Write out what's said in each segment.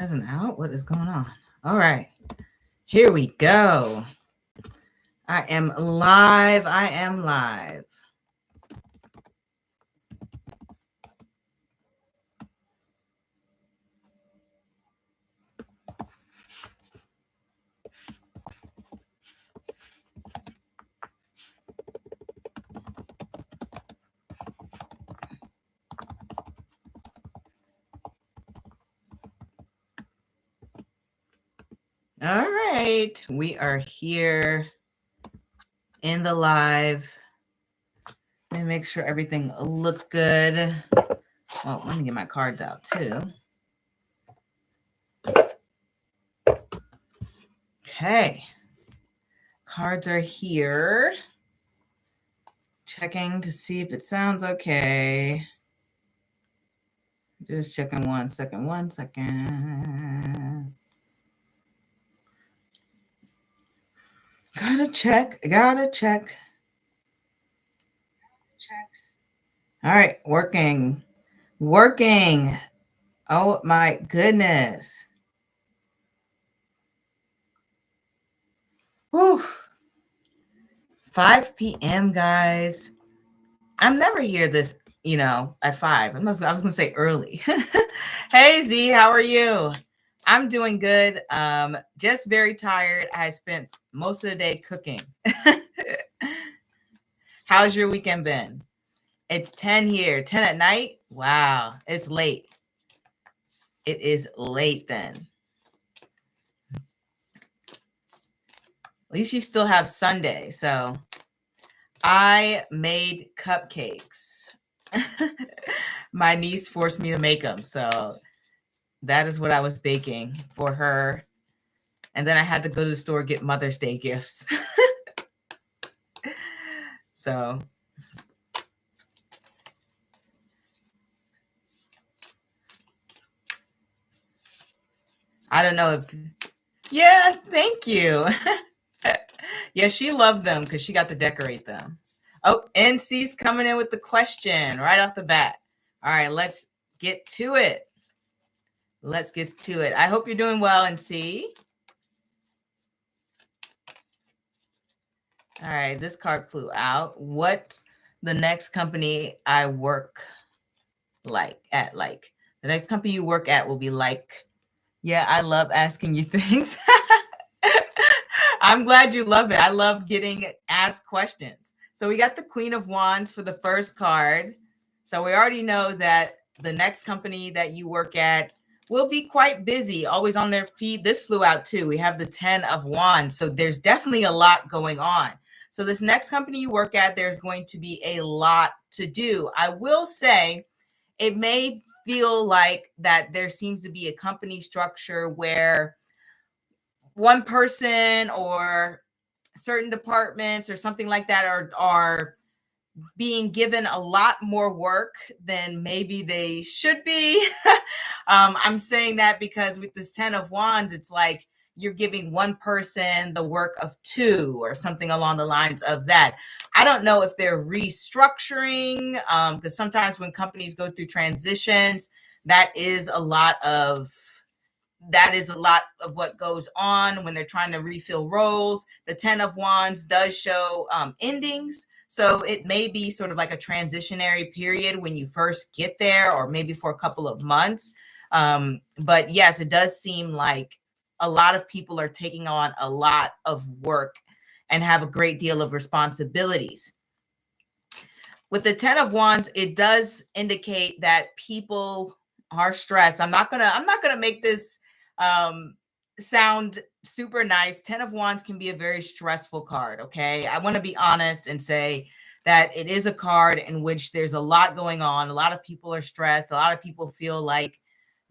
Isn't out? What is going on? All right. Here we go. I am live. I am live. All right. We are here in the live. Let me make sure everything looks good. Well, let me get my cards out too. Okay. Cards are here. Checking to see if it sounds okay. Just checking 1 second. 1 second. Gotta check. All right, working. Oh my goodness. Whew. 5 p.m. guys. I'm never here this, at 5. I was gonna say early. Hey Z, how are you? I'm doing good. Just very tired. I spent most of the day cooking. How's your weekend been? It's 10 here. 10 at night? Wow, it's late. It is late then. At least you still have Sunday. So I made cupcakes. My niece forced me to make them. So that is what I was baking for her. And then I had to go to the store, get Mother's Day gifts. So I don't know if, yeah, thank you. Yeah, she loved them because she got to decorate them. Oh, NC's coming in with the question right off the bat. All right, let's get to it. I hope you're doing well, NC. All right, this card flew out. What the next company I work the next company you work at will be like. Yeah, I love asking you things. I'm glad you love it. I love getting asked questions. So we got the Queen of Wands for the first card. So we already know that the next company that you work at will be quite busy, always on their feet. This flew out too. We have the 10 of Wands. So there's definitely a lot going on. So this next company you work at, there's going to be a lot to do. I will say it may feel like that there seems to be a company structure where one person or certain departments or something like that are being given a lot more work than maybe they should be. I'm saying that because with this 10 of Wands, it's like you're giving one person the work of 2 or something along the lines of that. I don't know if they're restructuring, because sometimes when companies go through transitions, that is a lot of what goes on when they're trying to refill roles. The 10 of Wands does show endings. So it may be sort of like a transitionary period when you first get there, or maybe for a couple of months. But yes, it does seem like a lot of people are taking on a lot of work and have a great deal of responsibilities. With the 10 of Wands, it does indicate that people are stressed. I'm not gonna make this sound super nice. 10 of Wands can be a very stressful card. Okay, I want to be honest and say that it is a card in which there's a lot going on. A lot of people are stressed. A lot of people feel like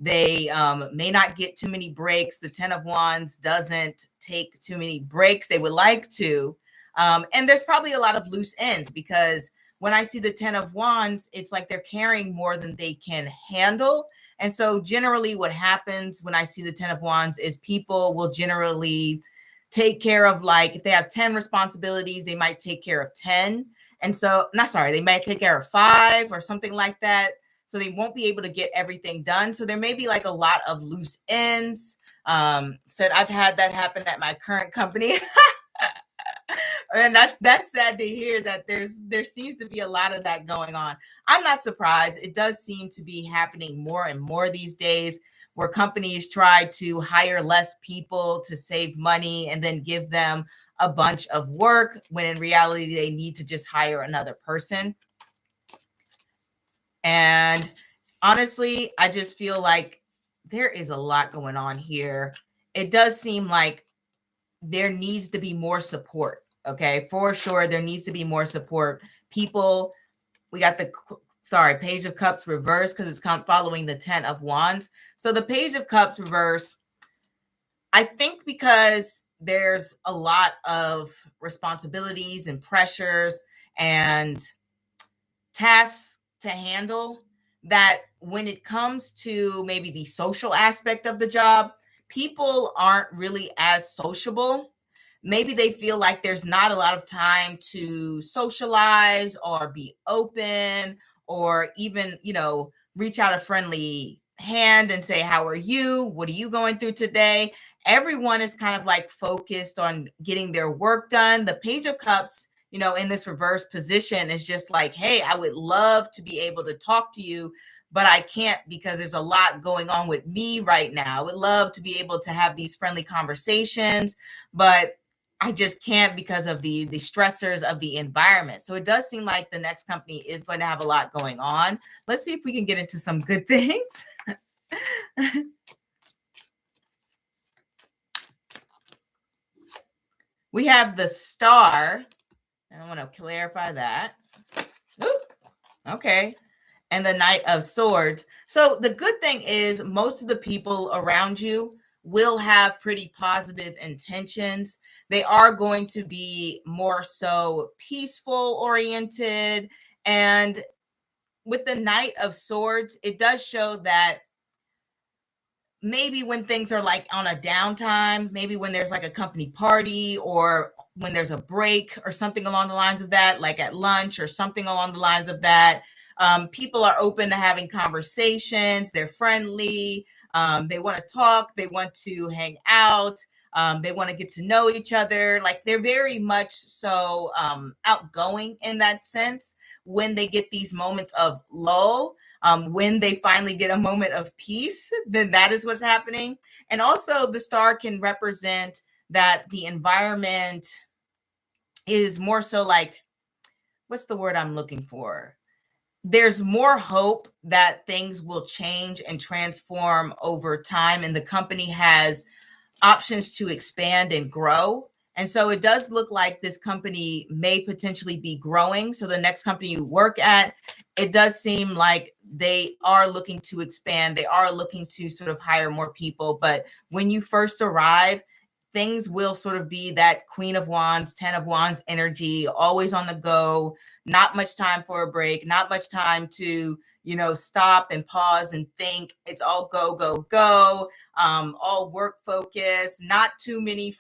they may not get too many breaks. The 10 of Wands doesn't take too many breaks. They would like to. And there's probably a lot of loose ends, because when I see the 10 of Wands, it's like they're carrying more than they can handle. And so generally what happens when I see the 10 of Wands is people will generally take care of, like, if they have 10 responsibilities, they might take care of 10. And so, they might take care of 5 or something like that. So they won't be able to get everything done. So there may be like a lot of loose ends. Said I've had that happen at my current company. And that's sad to hear that there seems to be a lot of that going on. I'm not surprised. It does seem to be happening more and more these days, where companies try to hire less people to save money and then give them a bunch of work, when in reality they need to just hire another person. And honestly, I just feel like there is a lot going on here. It does seem like there needs to be more support. Okay, for sure, there needs to be more support. People, we got the Page of Cups reverse, because it's following the 10 of Wands. So the Page of Cups reverse, I think because there's a lot of responsibilities and pressures and tasks to handle, that when it comes to maybe the social aspect of the job, people aren't really as sociable. Maybe they feel like there's not a lot of time to socialize or be open, or even, reach out a friendly hand and say, how are you? What are you going through today? Everyone is kind of like focused on getting their work done. The Page of Cups, in this reverse position, is just like, hey, I would love to be able to talk to you, but I can't because there's a lot going on with me right now. I would love to be able to have these friendly conversations, but I just can't because of the stressors of the environment. So it does seem like the next company is going to have a lot going on. Let's see if we can get into some good things. We have the Star, and I want to clarify that. Oop, okay. And the Knight of Swords. So the good thing is most of the people around you will have pretty positive intentions. They are going to be more so peaceful oriented. And with the Knight of Swords, it does show that maybe when things are like on a downtime, maybe when there's like a company party, or when there's a break or something along the lines of that, like at lunch or something along the lines of that, people are open to having conversations. They're friendly. They want to talk. They want to hang out. They want to get to know each other. Like, they're very much so outgoing in that sense. When they get these moments of lull, when they finally get a moment of peace, then that is what's happening. And also the Star can represent that the environment is more so like, what's the word I'm looking for? There's more hope that things will change and transform over time, and the company has options to expand and grow. And so it does look like this company may potentially be growing. So the next company you work at, it does seem like they are looking to expand. They are looking to sort of hire more people. But when you first arrive, things will sort of be that Queen of Wands, 10 of Wands energy, always on the go, not much time for a break, not much time to, stop and pause and think. It's all go, go, go, all work focus, not too many,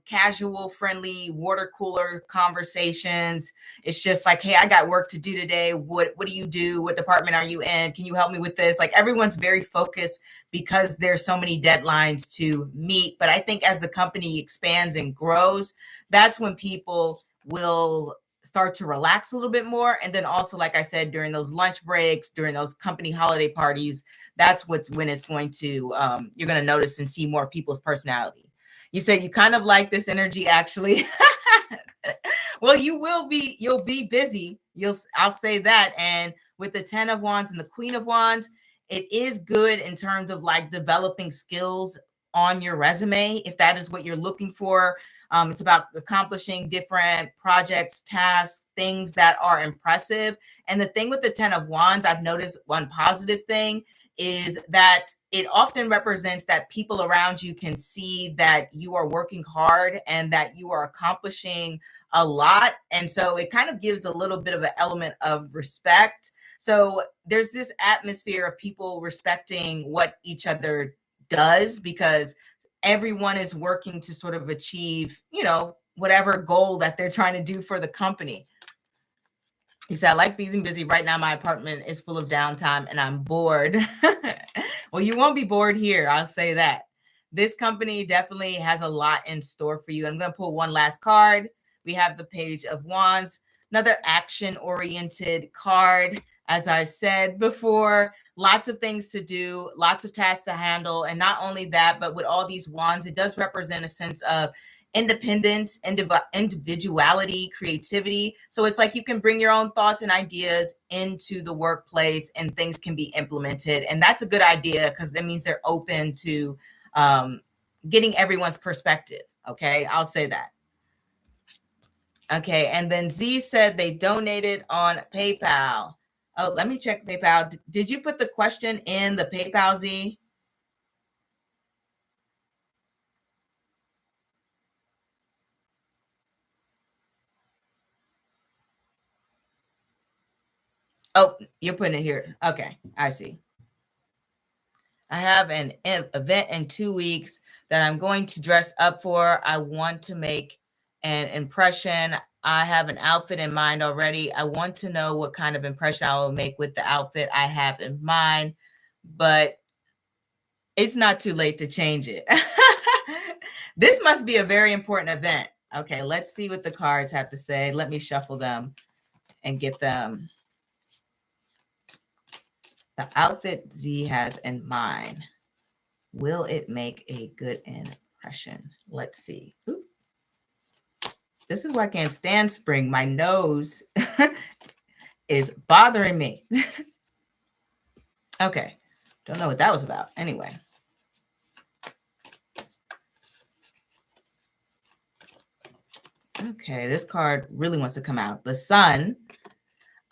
casual, friendly water cooler conversations. It's just like, hey, I got work to do today. What do you do? What department are you in? Can you help me with this? Like, everyone's very focused because there's so many deadlines to meet. But I think as the company expands and grows, that's when people will start to relax a little bit more. And then also, like I said, during those lunch breaks, during those company holiday parties, that's when it's going to, you're going to notice and see more people's personality. You said you kind of like this energy, actually. Well, you'll be busy. I'll say that. And with the 10 of Wands and the Queen of Wands, it is good in terms of like developing skills on your resume, if that is what you're looking for. It's about accomplishing different projects, tasks, things that are impressive. And the thing with the 10 of Wands, I've noticed one positive thing is that it often represents that people around you can see that you are working hard and that you are accomplishing a lot. And so it kind of gives a little bit of an element of respect. So there's this atmosphere of people respecting what each other does, because everyone is working to sort of achieve, whatever goal that they're trying to do for the company. He said, I like being busy. Right now, my apartment is full of downtime and I'm bored. Well, you won't be bored here. I'll say that. This company definitely has a lot in store for you. I'm going to pull one last card. We have the Page of Wands, another action-oriented card. As I said before, lots of things to do, lots of tasks to handle. And not only that, but with all these wands, it does represent a sense of independence, individuality, creativity. So it's like you can bring your own thoughts and ideas into the workplace and things can be implemented. And that's a good idea because that means they're open to getting everyone's perspective. Okay, I'll say that. Okay, and then Z said they donated on PayPal. Oh, let me check PayPal. Did you put the question in the PayPal, Z? Oh, you're putting it here. Okay, I see. I have an event in 2 weeks that I'm going to dress up for. I want to make an impression. I have an outfit in mind already. I want to know what kind of impression I will make with the outfit I have in mind, but it's not too late to change it. This must be a very important event. Okay, let's see what the cards have to say. Let me shuffle them and get them. The outfit Z has in mind. Will it make a good impression? Let's see. Ooh. This is why I can't stand spring. My nose is bothering me. Okay. Don't know what that was about. Anyway. Okay, this card really wants to come out. The sun.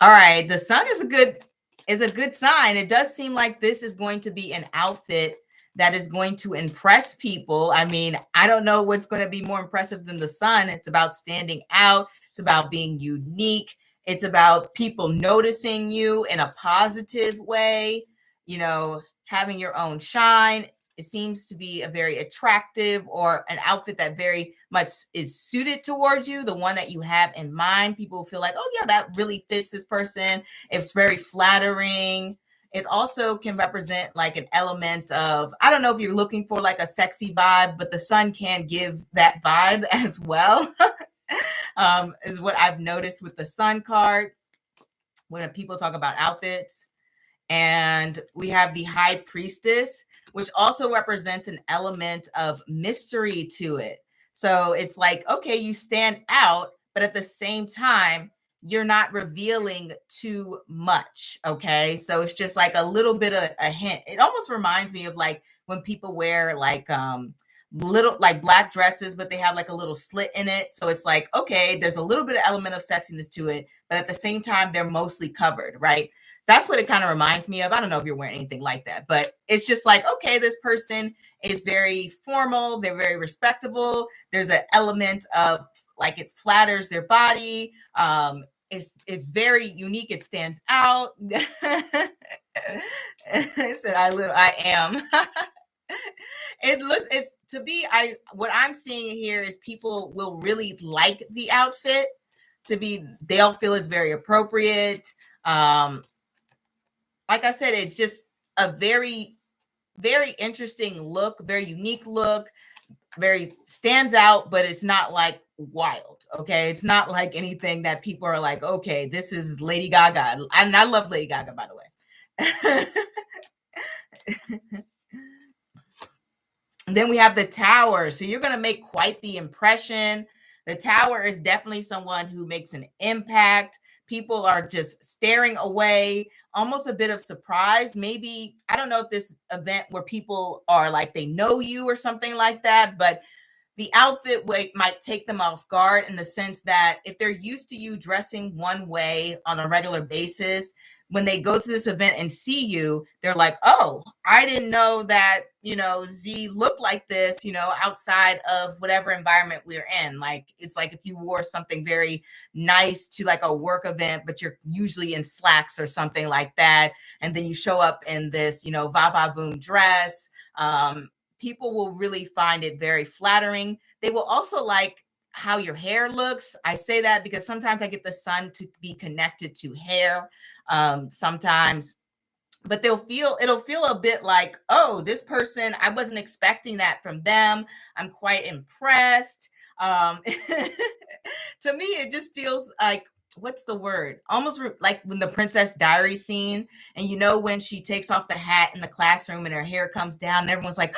All right, the sun is a good sign. It does seem like this is going to be an outfit that is going to impress people. I mean, I don't know what's going to be more impressive than the sun. It's about standing out. It's about being unique. It's about people noticing you in a positive way, you know, having your own shine. It seems to be a very attractive or an outfit that very much is suited towards you, the one that you have in mind. People feel like, oh, yeah, that really fits this person. It's very flattering. It also can represent like an element of, I don't know if you're looking for like a sexy vibe, but the sun can give that vibe as well, is what I've noticed with the sun card when people talk about outfits. And we have the High Priestess, which also represents an element of mystery to it. So it's like, okay, you stand out, but at the same time, you're not revealing too much. Okay. So it's just like a little bit of a hint. It almost reminds me of like when people wear like little like black dresses, but they have like a little slit in it. So it's like, okay, there's a little bit of element of sexiness to it, but at the same time, they're mostly covered, right? That's what it kind of reminds me of. I don't know if you're wearing anything like that, but it's just like, okay, this person is very formal. They're very respectable. There's an element of like it flatters their body. It's very unique. It stands out. I said, I am. It looks, it's to be, what I'm seeing here is people will really like the outfit they'll feel it's very appropriate. Like I said, it's just a very, very interesting look, very unique look, very stands out, but it's not like wild. Okay. It's not like anything that people are like, okay, this is Lady Gaga. I love Lady Gaga, by the way. And then we have the Tower. So you're going to make quite the impression. The Tower is definitely someone who makes an impact. People are just staring away, almost a bit of surprise. Maybe, I don't know if this event where people are like, they know you or something like that, but the outfit might take them off guard in the sense that if they're used to you dressing one way on a regular basis, when they go to this event and see you, they're like, oh, I didn't know that, Z looked like this, outside of whatever environment we're in. Like, it's like if you wore something very nice to like a work event, but you're usually in slacks or something like that. And then you show up in this, va-va-voom dress. People will really find it very flattering. They will also like, how your hair looks. I say that because sometimes I get the sun to be connected to hair. Sometimes, but it'll feel a bit like, oh, this person, I wasn't expecting that from them. I'm quite impressed. To me, it just feels like, what's the word? Almost like when the Princess Diary scene, and when she takes off the hat in the classroom and her hair comes down, and everyone's like,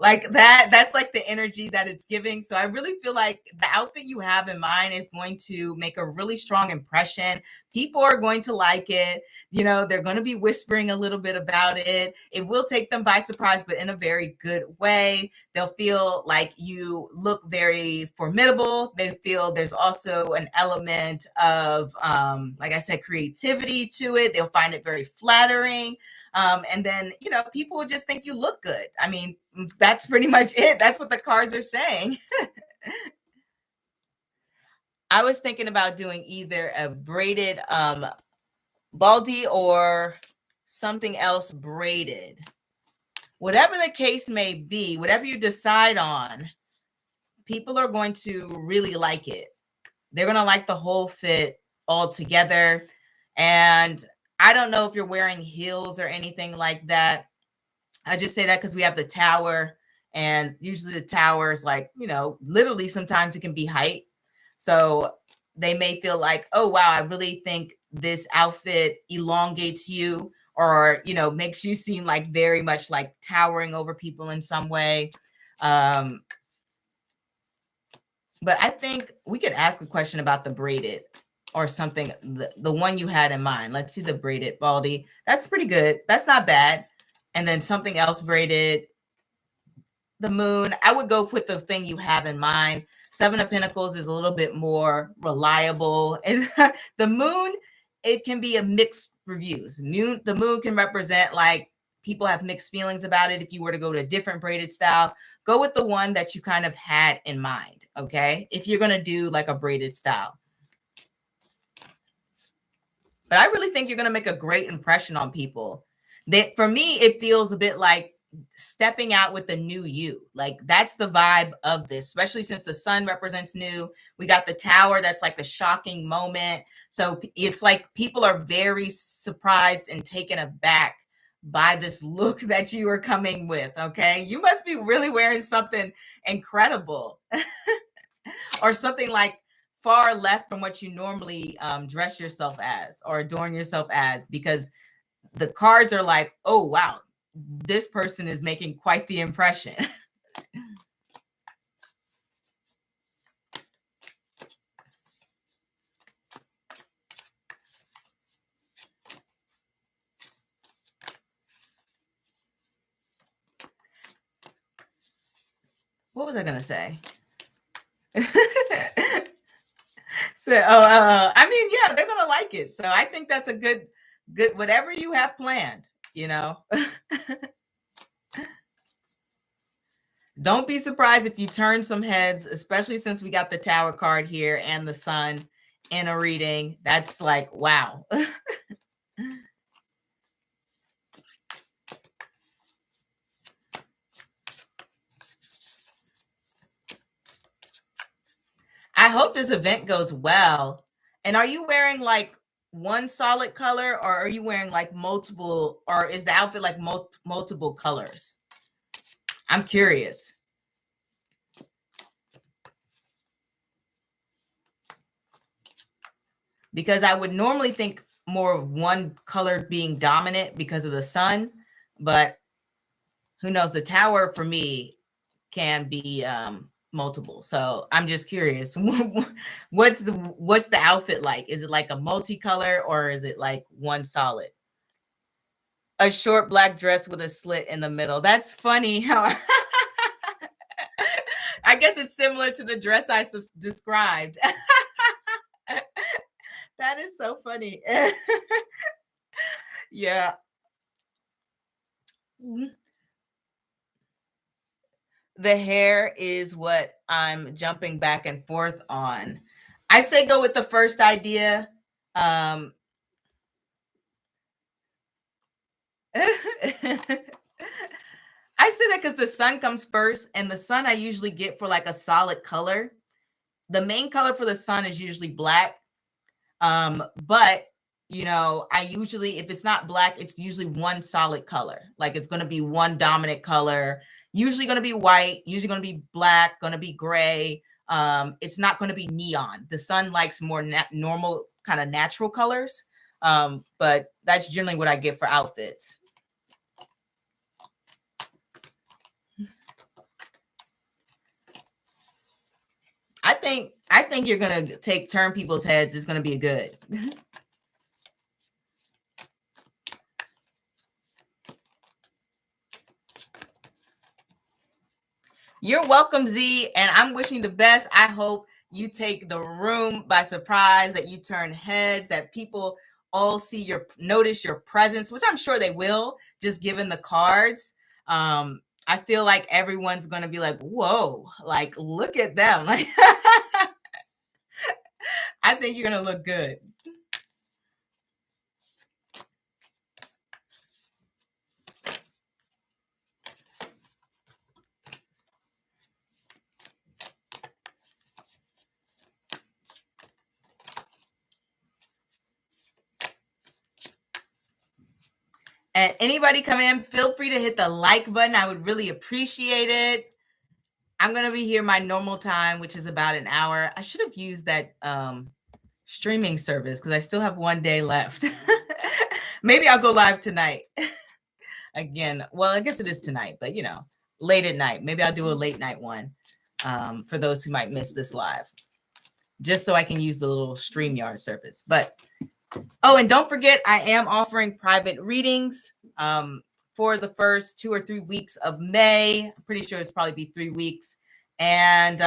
like that. That's like the energy that it's giving. So I really feel like the outfit you have in mind is going to make a really strong impression. People are going to like it. They're going to be whispering a little bit about it. It will take them by surprise, but in a very good way. They'll feel like you look very formidable. They feel there's also an element of, like I said, creativity to it. They'll find it very flattering. And then, people will just think you look good. I mean, that's pretty much it. That's what the cards are saying. I was thinking about doing either a braided baldy or something else braided. Whatever the case may be, whatever you decide on, people are going to really like it. They're going to like the whole fit all together. And I don't know if you're wearing heels or anything like that. I just say that because we have the tower, and usually the tower is like, literally sometimes it can be height. So they may feel like, oh, wow, I really think this outfit elongates you, or, makes you seem like very much like towering over people in some way. But I think we could ask a question about the braided or something, the one you had in mind. Let's see the braided baldy. That's pretty good. That's not bad. And then something else braided. The moon, I would go with the thing you have in mind. Seven of Pentacles is a little bit more reliable. And the moon, it can be a mixed reviews. The moon can represent like people have mixed feelings about it. If you were to go to a different braided style, go with the one that you kind of had in mind, okay? If you're going to do like a braided style. But I really think you're going to make a great impression on people. That, for me, it feels a bit like stepping out with the new you. Like that's the vibe of this, especially since the sun represents new. We got the tower, that's like the shocking moment. So it's like people are very surprised and taken aback by this look that you are coming with. Okay, you must be really wearing something incredible or something like far left from what you normally dress yourself as or adorn yourself as, because the cards are like, oh wow, this person is making quite the impression. What was I gonna say? So, I mean, yeah, they're gonna like it. So I think that's a good, whatever you have planned, Don't be surprised if you turn some heads, especially since we got the tower card here and the sun in a reading. That's like, wow. I hope this event goes well. And are you wearing like one solid color, or are you wearing like multiple, or is the outfit like multiple colors? I'm curious. Because I would normally think more of one color being dominant because of the sun, but who knows? The tower for me can be multiple. So I'm just curious. What's the outfit like? Is it like a multicolor, or is it like one solid? A short black dress with a slit in the middle. That's funny how I guess it's similar to the dress I described. That is so funny. Yeah. The hair is what I'm jumping back and forth on. I say go with the first idea. I say that because the sun comes first, and the sun I usually get for like a solid color. the main color for the sun is usually black. But you know, I usually, if it's not black, it's usually one solid color. Like it's going to be one dominant color, usually going to be white, usually going to be black, going to be gray. It's not going to be neon. The sun likes more normal kind of natural colors. But that's generally what I get for outfits. I think you're going to turn people's heads. It's going to be good. You're welcome, Z, and I'm wishing the best. I hope you take the room by surprise, that you turn heads, that people all notice your presence, which I'm sure they will, just given the cards. I feel like everyone's going to be like, whoa, like, look at them. Like, I think you're going to look good. And anybody coming in, feel free to hit the like button. I would really appreciate it. I'm going to be here my normal time, which is about an hour. I should have used that streaming service because I still have one day left. Maybe I'll go live tonight. Again, well, I guess it is tonight, but you know, late at night. Maybe I'll do a late night one for those who might miss this live, just so I can use the little StreamYard service. But oh, and don't forget, I am offering private readings for the first 2 or 3 weeks of May. I'm pretty sure it's probably be 3 weeks. And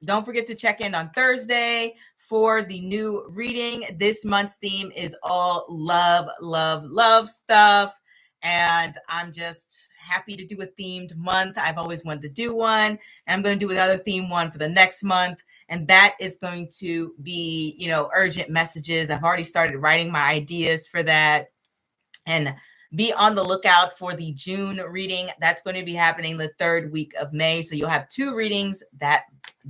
don't forget to check in on Thursday for the new reading. This month's theme is all love, love, love stuff. And I'm just happy to do a themed month. I've always wanted to do one. And I'm going to do another theme one for the next month. And that is going to be, you know, urgent messages. I've already started writing my ideas for that. And be on the lookout for the June reading. That's going to be happening the 3rd week of May. So you'll have 2 readings that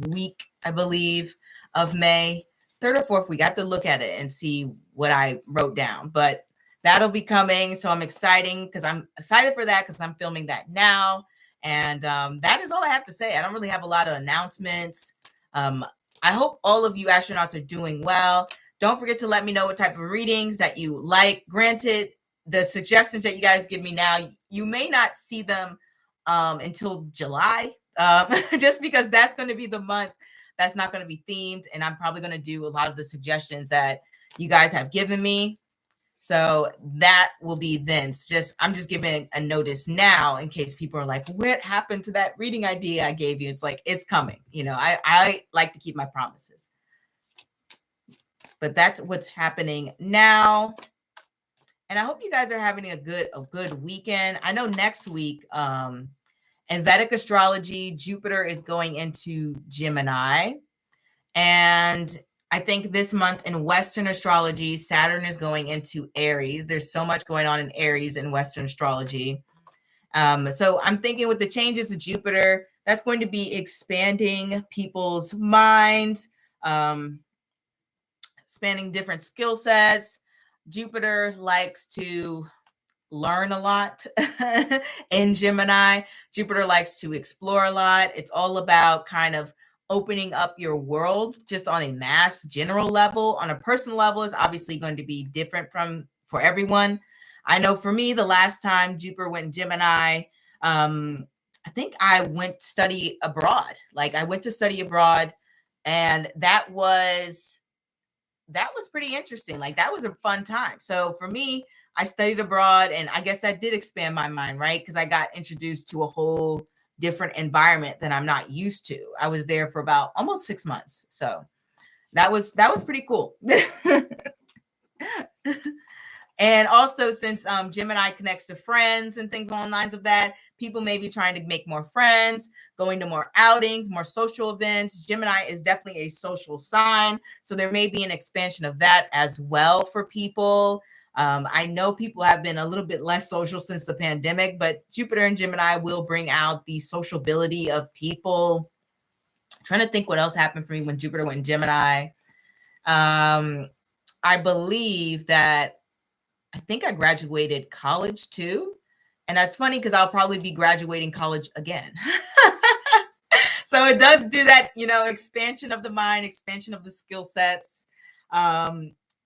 week, I believe, of May. 3rd or 4th week. I have to look at it and see what I wrote down. But that'll be coming. So I'm excited for that because I'm filming that now. And that is all I have to say. I don't really have a lot of announcements. I hope all of you astronauts are doing well. Don't forget to let me know what type of readings that you like. Granted, the suggestions that you guys give me now, you may not see them until July, just because that's going to be the month that's not going to be themed. And I'm probably going to do a lot of the suggestions that you guys have given me. So that will be then. I'm just giving a notice now in case people are like, what happened to that reading idea I gave you? It's like, it's coming. You know, I like to keep my promises. But that's what's happening now. And I hope you guys are having a good weekend. I know next week, in Vedic astrology, Jupiter is going into Gemini. And I think this month in Western astrology, Saturn is going into Aries. There's so much going on in Aries in Western astrology. So I'm thinking with the changes to Jupiter, that's going to be expanding people's minds, spanning different skill sets. Jupiter likes to learn a lot in Gemini. Jupiter likes to explore a lot. It's all about kind of opening up your world just on a mass general level. On a personal level is obviously going to be different for everyone. I know for me, the last time Jupiter went in Gemini, I think I went to study abroad. Like I went to study abroad, and that was pretty interesting. Like that was a fun time. So for me, I studied abroad, and I guess that did expand my mind, right? Because I got introduced to a whole different environment than I'm not used to. I was there for about almost 6 months. So that was pretty cool. And also, since Gemini connects to friends and things along the lines of that, people may be trying to make more friends, going to more outings, more social events. Gemini is definitely a social sign. So there may be an expansion of that as well for people. I know people have been a little bit less social since the pandemic, but Jupiter and Gemini will bring out the sociability of people. trying to think what else happened for me when Jupiter went in Gemini. I believe that I think I graduated college too. And that's funny because I'll probably be graduating college again. So it does do that, expansion of the mind, expansion of the skill sets.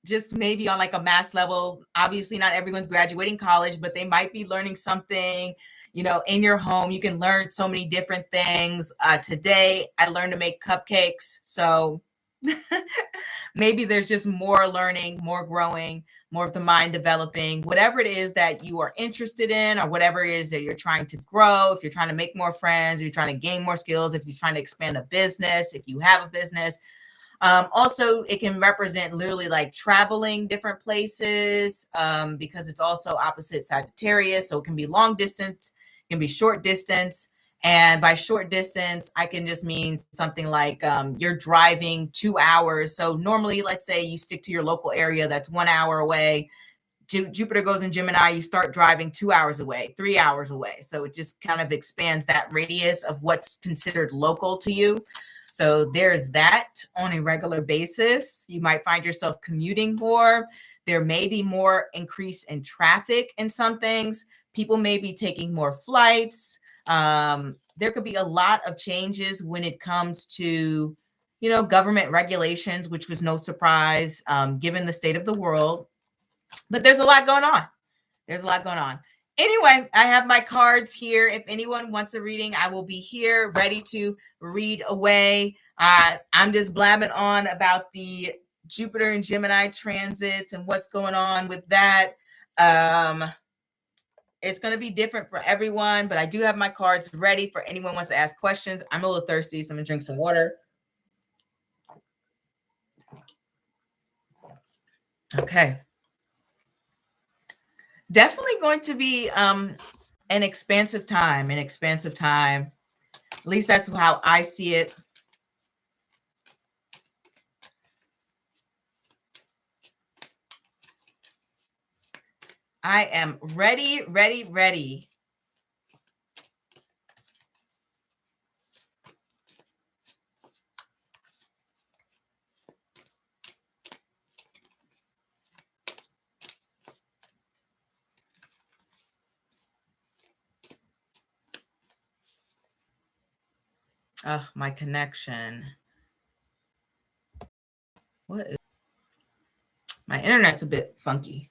Just maybe on like a mass level. Obviously, not everyone's graduating college, but they might be learning something, in your home. You can learn so many different things. Today, I learned to make cupcakes. So maybe there's just more learning, more growing, more of the mind developing, whatever it is that you are interested in, or whatever it is that you're trying to grow. If you're trying to make more friends, if you're trying to gain more skills, if you're trying to expand a business, if you have a business. Also, it can represent literally like traveling different places, because it's also opposite Sagittarius. So it can be long distance, it can be short distance. And by short distance, I can just mean something like you're driving 2 hours. So normally, let's say you stick to your local area that's 1 hour away. Jupiter goes in Gemini, you start driving 2 hours away, 3 hours away. So it just kind of expands that radius of what's considered local to you. So there's that on a regular basis. You might find yourself commuting more. There may be more increase in traffic in some things. People may be taking more flights. There could be a lot of changes when it comes to, government regulations, which was no surprise, given the state of the world. But there's a lot going on. Anyway, I have my cards here. If anyone wants a reading, I will be here ready to read away. I'm just blabbing on about the Jupiter and Gemini transits and what's going on with that. It's going to be different for everyone, but I do have my cards ready for anyone who wants to ask questions. I'm a little thirsty, so I'm going to drink some water. Okay. Definitely going to be an expansive time. At least that's how I see it. I am ready. Oh, my connection. My internet's a bit funky.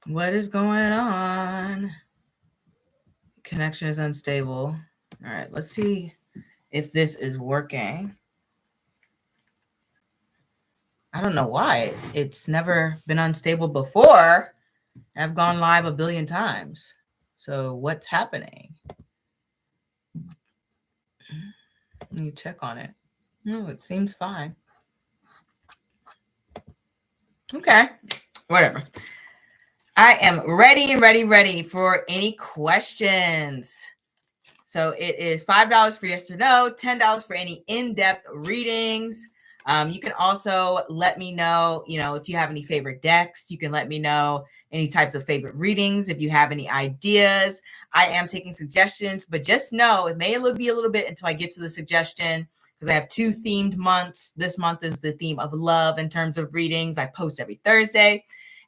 What is going on? Connection is unstable. All right, let's see if this is working. I don't know why. It's never been unstable before. I've gone live a billion times. So what's happening? Let me check on it. No, it seems fine. Okay, whatever. I am ready for any questions. So it is $5 for yes or no, $10 for any in-depth readings. You can also let me know, if you have any favorite decks. You can let me know any types of favorite readings. If you have any ideas, I am taking suggestions, but just know it may be a little bit until I get to the suggestion, because I have 2 themed months. This month is the theme of love in terms of readings. I post every Thursday.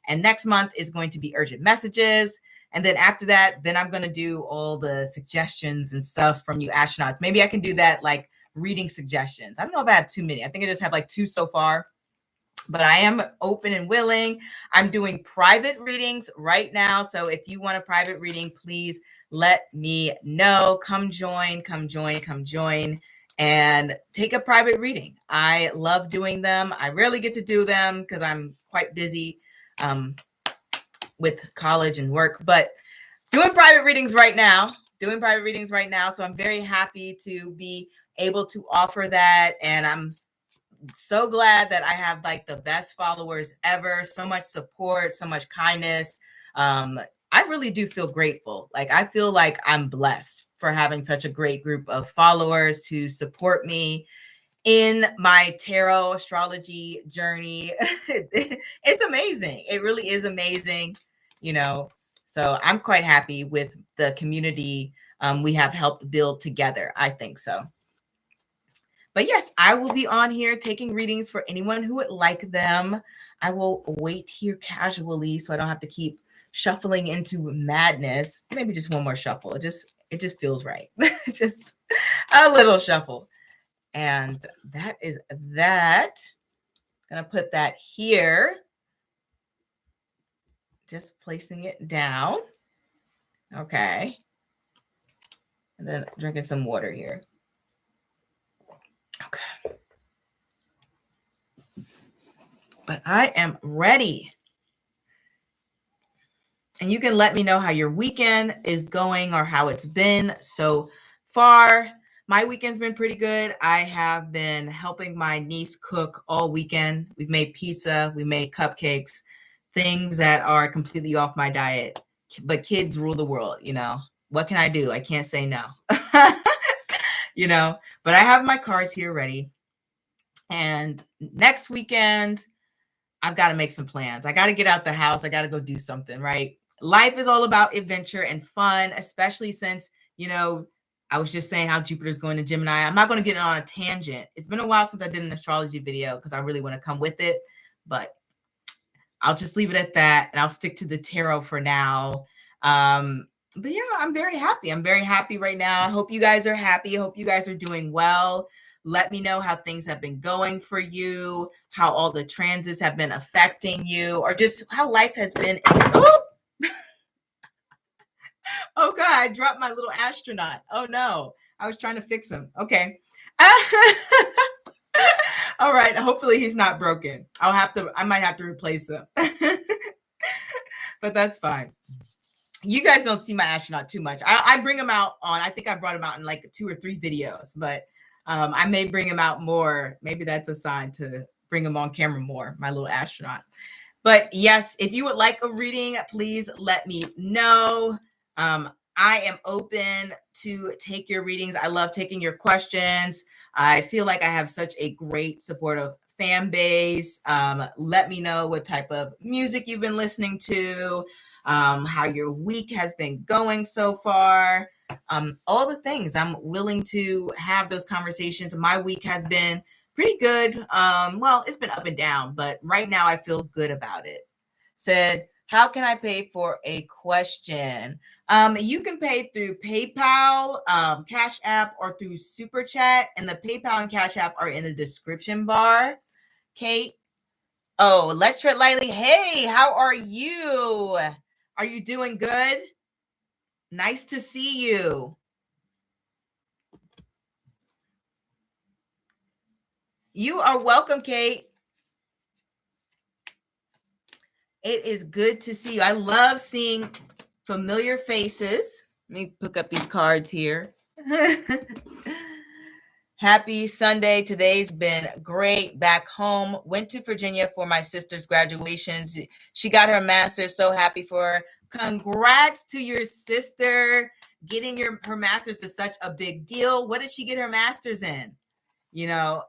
And next month is going to be urgent messages. And then after that, then I'm going to do all the suggestions and stuff from you astronauts. Maybe I can do that, like reading suggestions. I don't know if I have too many. I think I just have like 2 so far. But I am open and willing. I'm doing private readings right now. So if you want a private reading, please let me know. Come join, and take a private reading. I love doing them. I rarely get to do them because I'm quite busy with college and work, but doing private readings right now. So I'm very happy to be able to offer that. And I'm so glad that I have like the best followers ever. So much support, so much kindness. I really do feel grateful. Like, I feel like I'm blessed for having such a great group of followers to support me in my tarot astrology journey. It's amazing. It really is amazing, you know. So I'm quite happy with the community we have helped build together. I think so. But yes, I will be on here taking readings for anyone who would like them. I will wait here casually so I don't have to keep shuffling into madness. Maybe just one more shuffle. It just feels right. Just a little shuffle. And that is that. Gonna put that here. Just placing it down. Okay. And then drinking some water here. Okay. But I am ready. And you can let me know how your weekend is going or how it's been so far. My weekend's been pretty good. I have been helping my niece cook all weekend. We've made pizza, we made cupcakes, things that are completely off my diet. But kids rule the world, you know. What can I do? I can't say no. You know, but I have my cards here ready. And next weekend, I've got to make some plans. I got to get out the house. I got to go do something, right? Life is all about adventure and fun, especially since, you know, I was just saying how Jupiter's going to Gemini. I'm not going to get on a tangent. It's been a while since I did an astrology video because I really want to come with it, but I'll just leave it at that. And I'll stick to the tarot for now. But yeah, I'm very happy. I'm very happy right now. I hope you guys are happy. I hope you guys are doing well. Let me know how things have been going for you, how all the transits have been affecting you, or just how life has been. Oh God, I dropped my little astronaut. Oh no, I was trying to fix him. Okay. All right. Hopefully he's not broken. I might have to replace him. But that's fine. You guys don't see my astronaut too much. I bring him out I think I brought him out in like 2 or 3 videos, but I may bring him out more. Maybe that's a sign to bring him on camera more, my little astronaut. But yes, if you would like a reading, please let me know. I am open to take your readings. I love taking your questions. I feel like I have such a great supportive fan base. Let me know what type of music you've been listening to, how your week has been going so far. All the things. I'm willing to have those conversations. My week has been pretty good. Well, it's been up and down, but right now I feel good about it. Said, how can I pay for a question? You can pay through PayPal, Cash App, or through Super Chat. And the PayPal and Cash App are in the description bar. Kate. Oh, let's tread lightly. Hey, how are you? Are you doing good? Nice to see you. You are welcome, Kate. It is good to see you. I love seeing familiar faces. Let me pick up these cards here. Happy Sunday. Today's been great. Back home. Went to Virginia for my sister's graduations. She got her master's. So happy for her. Congrats to your sister. Getting her master's is such a big deal. What did she get her master's in? You know,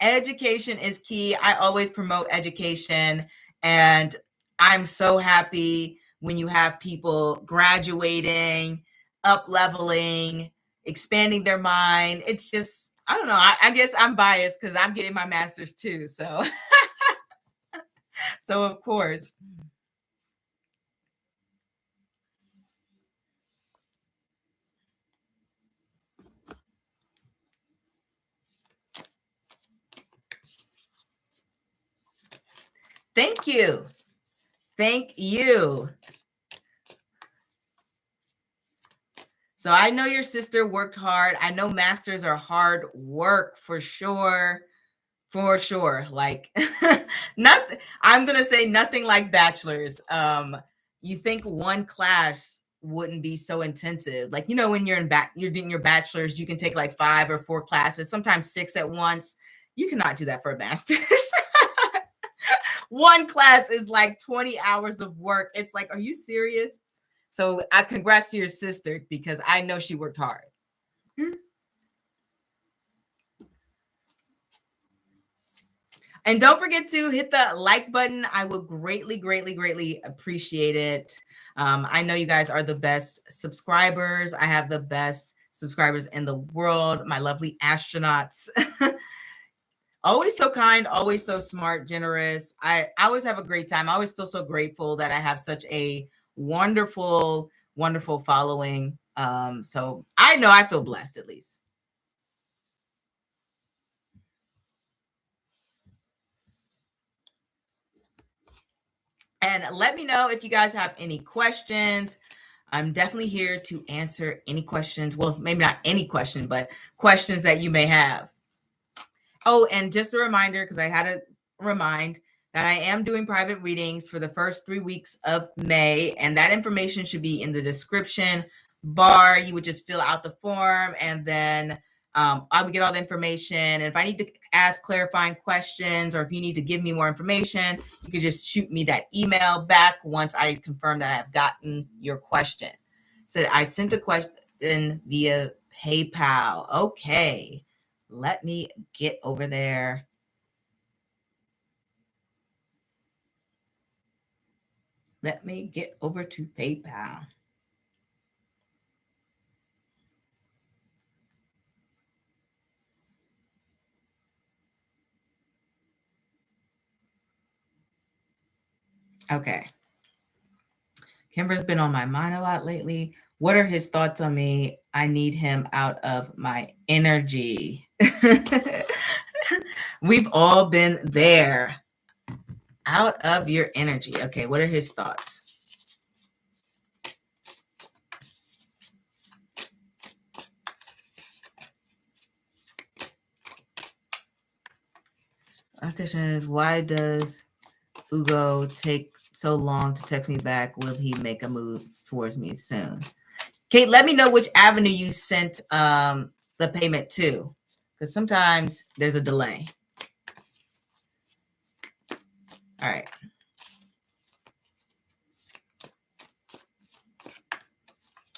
education is key. I always promote education, and I'm so happy when you have people graduating, up leveling, expanding their mind. It's just, I don't know. I guess I'm biased because I'm getting my master's too. So, so of course. Thank you. Thank you. So I know your sister worked hard. I know masters are hard work for sure. For sure. Like nothing, I'm gonna say nothing like bachelor's. You think one class wouldn't be so intensive. Like, you know, when you're doing your bachelor's, you can take like 5 or 4 classes, sometimes 6 at once. You cannot do that for a master's. One class is like 20 hours of work. It's like, are you serious? So I congrats to your sister because I know she worked hard. And don't forget to hit the like button. I would greatly, greatly, greatly appreciate it. I know you guys are the best subscribers. I have the best subscribers in the world, my lovely astronauts. Always so kind, always so smart, generous. I always have a great time. I always feel so grateful that I have such a wonderful, wonderful following. So I know I feel blessed at least. And let me know if you guys have any questions. I'm definitely here to answer any questions. Well, maybe not any question, but questions that you may have. Oh, and just a reminder, because I had to remind that I am doing private readings for the first 3 weeks of May, and that information should be in the description bar. You would just fill out the form, and then I would get all the information. And if I need to ask clarifying questions, or if you need to give me more information, you could just shoot me that email back once I confirm that I've gotten your question. So I sent a question via PayPal. Okay. Let me get over there. Let me get over to PayPal. Okay. Kimber's been on my mind a lot lately. What are his thoughts on me? I need him out of my energy. We've all been there. Out of your energy. Okay, what are his thoughts? My question is, why does Ugo take so long to text me back? Will he make a move towards me soon? Kate, let me know which avenue you sent the payment to, because sometimes there's a delay. All right.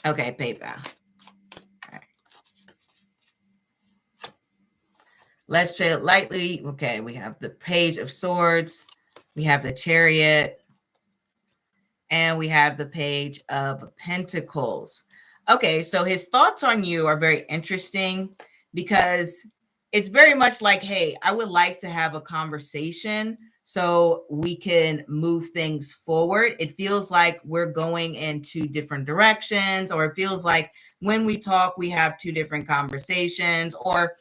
Okay, PayPal. All right. Let's trade lightly. Okay, we have the Page of Swords. We have the Chariot. And we have the Page of Pentacles. Okay, so his thoughts on you are very interesting because it's very much like, hey, I would like to have a conversation so we can move things forward. It feels like we're going in two different directions, or it feels like when we talk, we have two different conversations. Or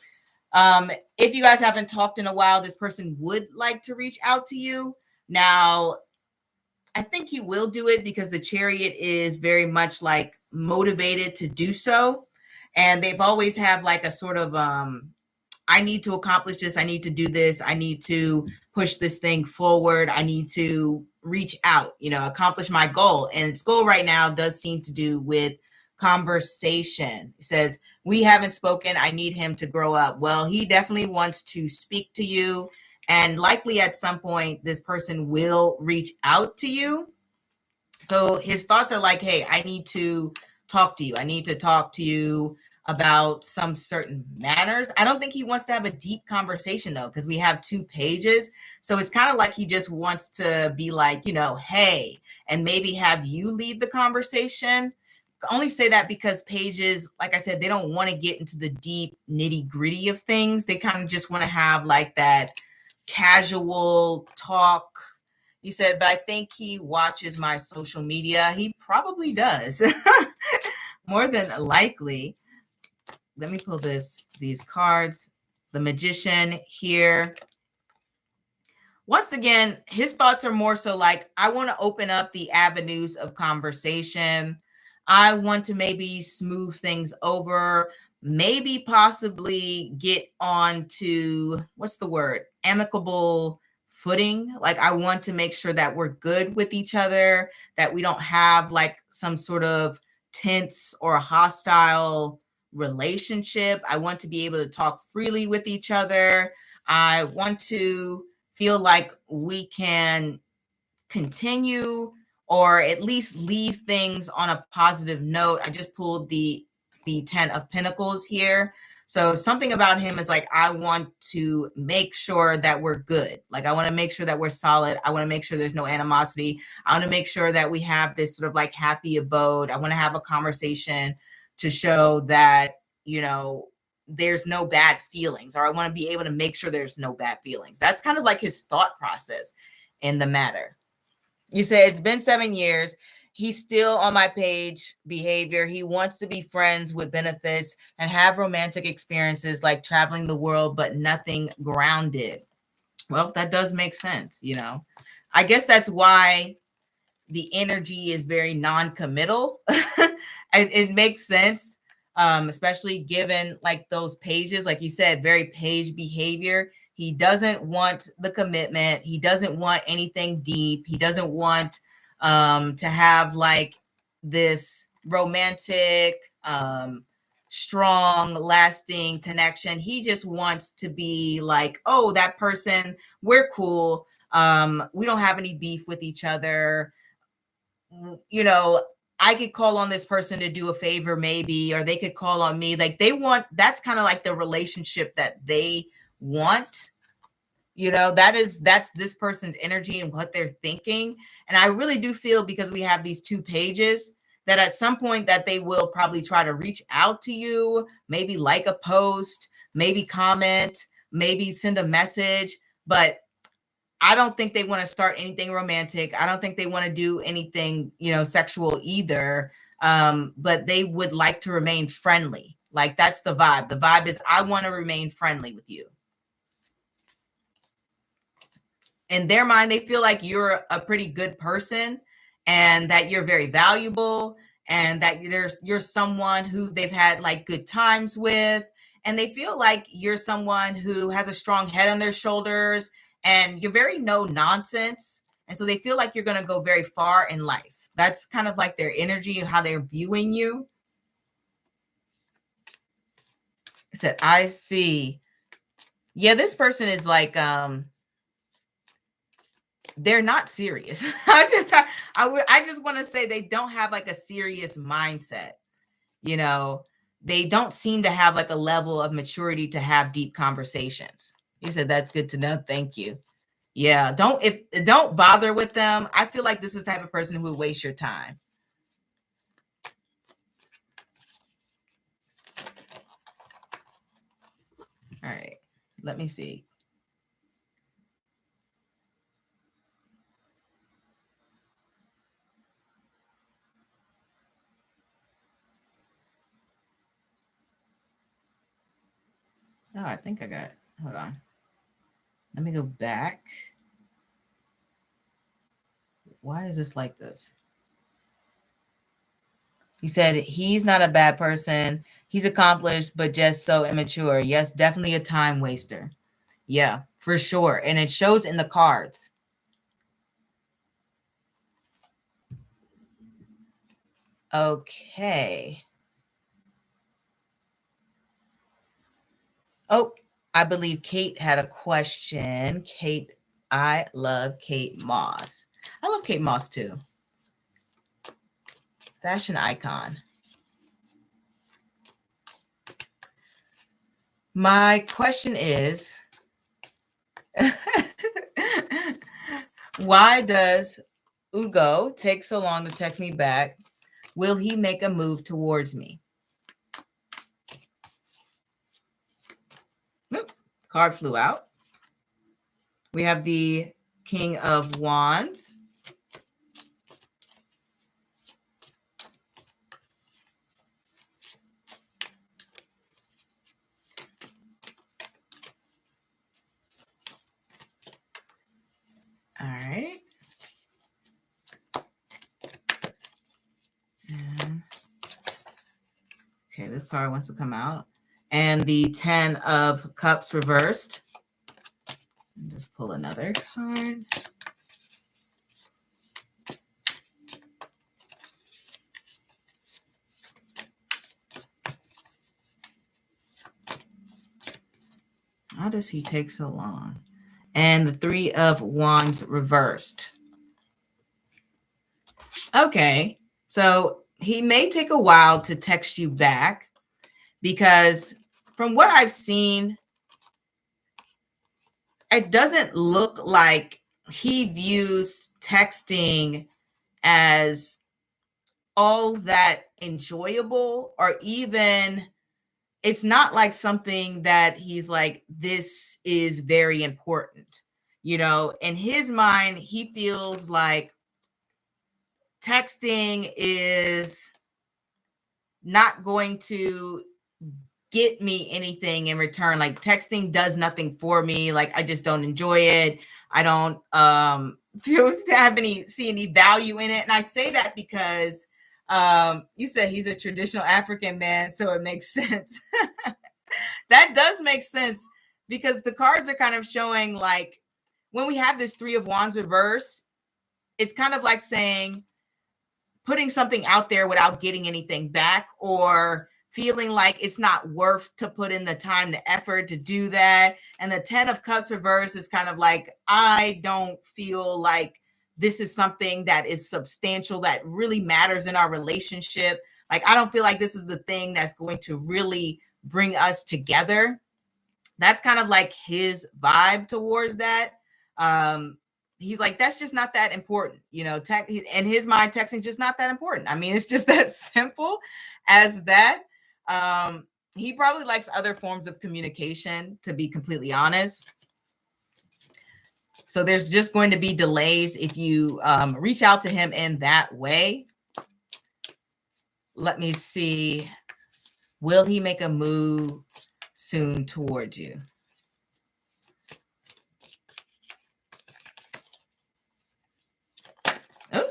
if you guys haven't talked in a while, this person would like to reach out to you. Now, I think he will do it because the Chariot is very much like motivated to do so. And they've always have like a sort of, I need to accomplish this. I need to do this. I need to push this thing forward. I need to reach out, accomplish my goal. And its goal right now does seem to do with conversation. It says, we haven't spoken. I need him to grow up. Well, he definitely wants to speak to you. And likely at some point, this person will reach out to you. So his thoughts are like, hey, I need to talk to you. I need to talk to you about some certain manners. I don't think he wants to have a deep conversation, though, because we have 2 pages. So it's kind of like he just wants to be like, hey, and maybe have you lead the conversation. I only say that because pages, like I said, they don't want to get into the deep nitty gritty of things. They kind of just want to have like that casual talk. You said, but I think he watches my social media. He probably does. More than likely. Let me pull these cards. The Magician here. Once again, his thoughts are more so like, I want to open up the avenues of conversation. I want to maybe smooth things over, maybe possibly get on to, what's the word? Amicable footing. Like, I want to make sure that we're good with each other, that we don't have like some sort of tense or hostile relationship. I want to be able to talk freely with each other. I want to feel like we can continue or at least leave things on a positive note. I just pulled the 10 of Pentacles here. So something about him is like, I want to make sure that we're good. Like, I want to make sure that we're solid. I want to make sure there's no animosity. I want to make sure that we have this sort of like happy abode. I want to have a conversation to show that, you know, there's no bad feelings, or I want to be able to make sure there's no bad feelings. That's kind of like his thought process in the matter. You say it's been 7 years. He's still on my page behavior. He wants to be friends with benefits and have romantic experiences like traveling the world, but nothing grounded. Well, that does make sense, you know. I guess that's why the energy is very non-committal. It makes sense, especially given like those pages, like you said, very page behavior. He doesn't want the commitment. He doesn't want anything deep. He doesn't want to have like this romantic, strong, lasting connection. He just wants to be like, oh, that person, we're cool. We don't have any beef with each other. You know, I could call on this person to do a favor maybe, or they could call on me. Like they want, that's kind of like the relationship that they want. You know, that's this person's energy and what they're thinking. And I really do feel, because we have these 2 pages, that at some point that they will probably try to reach out to you, maybe like a post, maybe comment, maybe send a message, but I don't think they want to start anything romantic. I don't think they want to do anything, you know, sexual either. But they would like to remain friendly. Like that's the vibe. The vibe is, I want to remain friendly with you. In their mind, they feel like you're a pretty good person and that you're very valuable and that you're someone who they've had like good times with. And they feel like you're someone who has a strong head on their shoulders and you're very no nonsense. And so they feel like you're going to go very far in life. That's kind of like their energy, how they're viewing you. I said, I see. Yeah, this person is like, they're not serious. I just want to say they don't have like a serious mindset. You know, they don't seem to have like a level of maturity to have deep conversations. He said, that's good to know. Thank you. Yeah, don't bother with them. I feel like this is the type of person who would waste your time. All right, let me see. Oh, I think I got, hold on. Let me go back. Why is this like this? He said, he's not a bad person. He's accomplished, but just so immature. Yes, definitely a time waster. Yeah, for sure. And it shows in the cards. Okay. Oh, I believe Kate had a question. Kate, I love Kate Moss. I love Kate Moss too. Fashion icon. My question is, why does Ugo take so long to text me back? Will he make a move towards me? Oop, card flew out. We have the King of Wands. All right. Okay, this card wants to come out. And the 10 of Cups reversed. Just pull another card. How does he take so long? And the 3 of Wands reversed. Okay, so he may take a while to text you back because from what I've seen, it doesn't look like he views texting as all that enjoyable, or even it's not like something that he's like, this is very important. You know, in his mind, he feels like texting is not going to get me anything in return. Like texting does nothing for me. Like I just don't enjoy it. I don't see any value in it. And I say that because you said he's a traditional African man, so it makes sense. That does make sense, because the cards are kind of showing like when we have this Three of Wands reverse, it's kind of like saying putting something out there without getting anything back, or feeling like it's not worth to put in the time, the effort to do that. And the 10 of Cups reverse is kind of like, I don't feel like this is something that is substantial, that really matters in our relationship. Like, I don't feel like this is the thing that's going to really bring us together. That's kind of like his vibe towards that. He's like, that's just not that important. You know, in his mind, texting is just not that important. I mean, it's just that simple as that. He probably likes other forms of communication, to be completely honest. So there's just going to be delays if you reach out to him in that way. Let me see. Will he make a move soon towards you? Oh,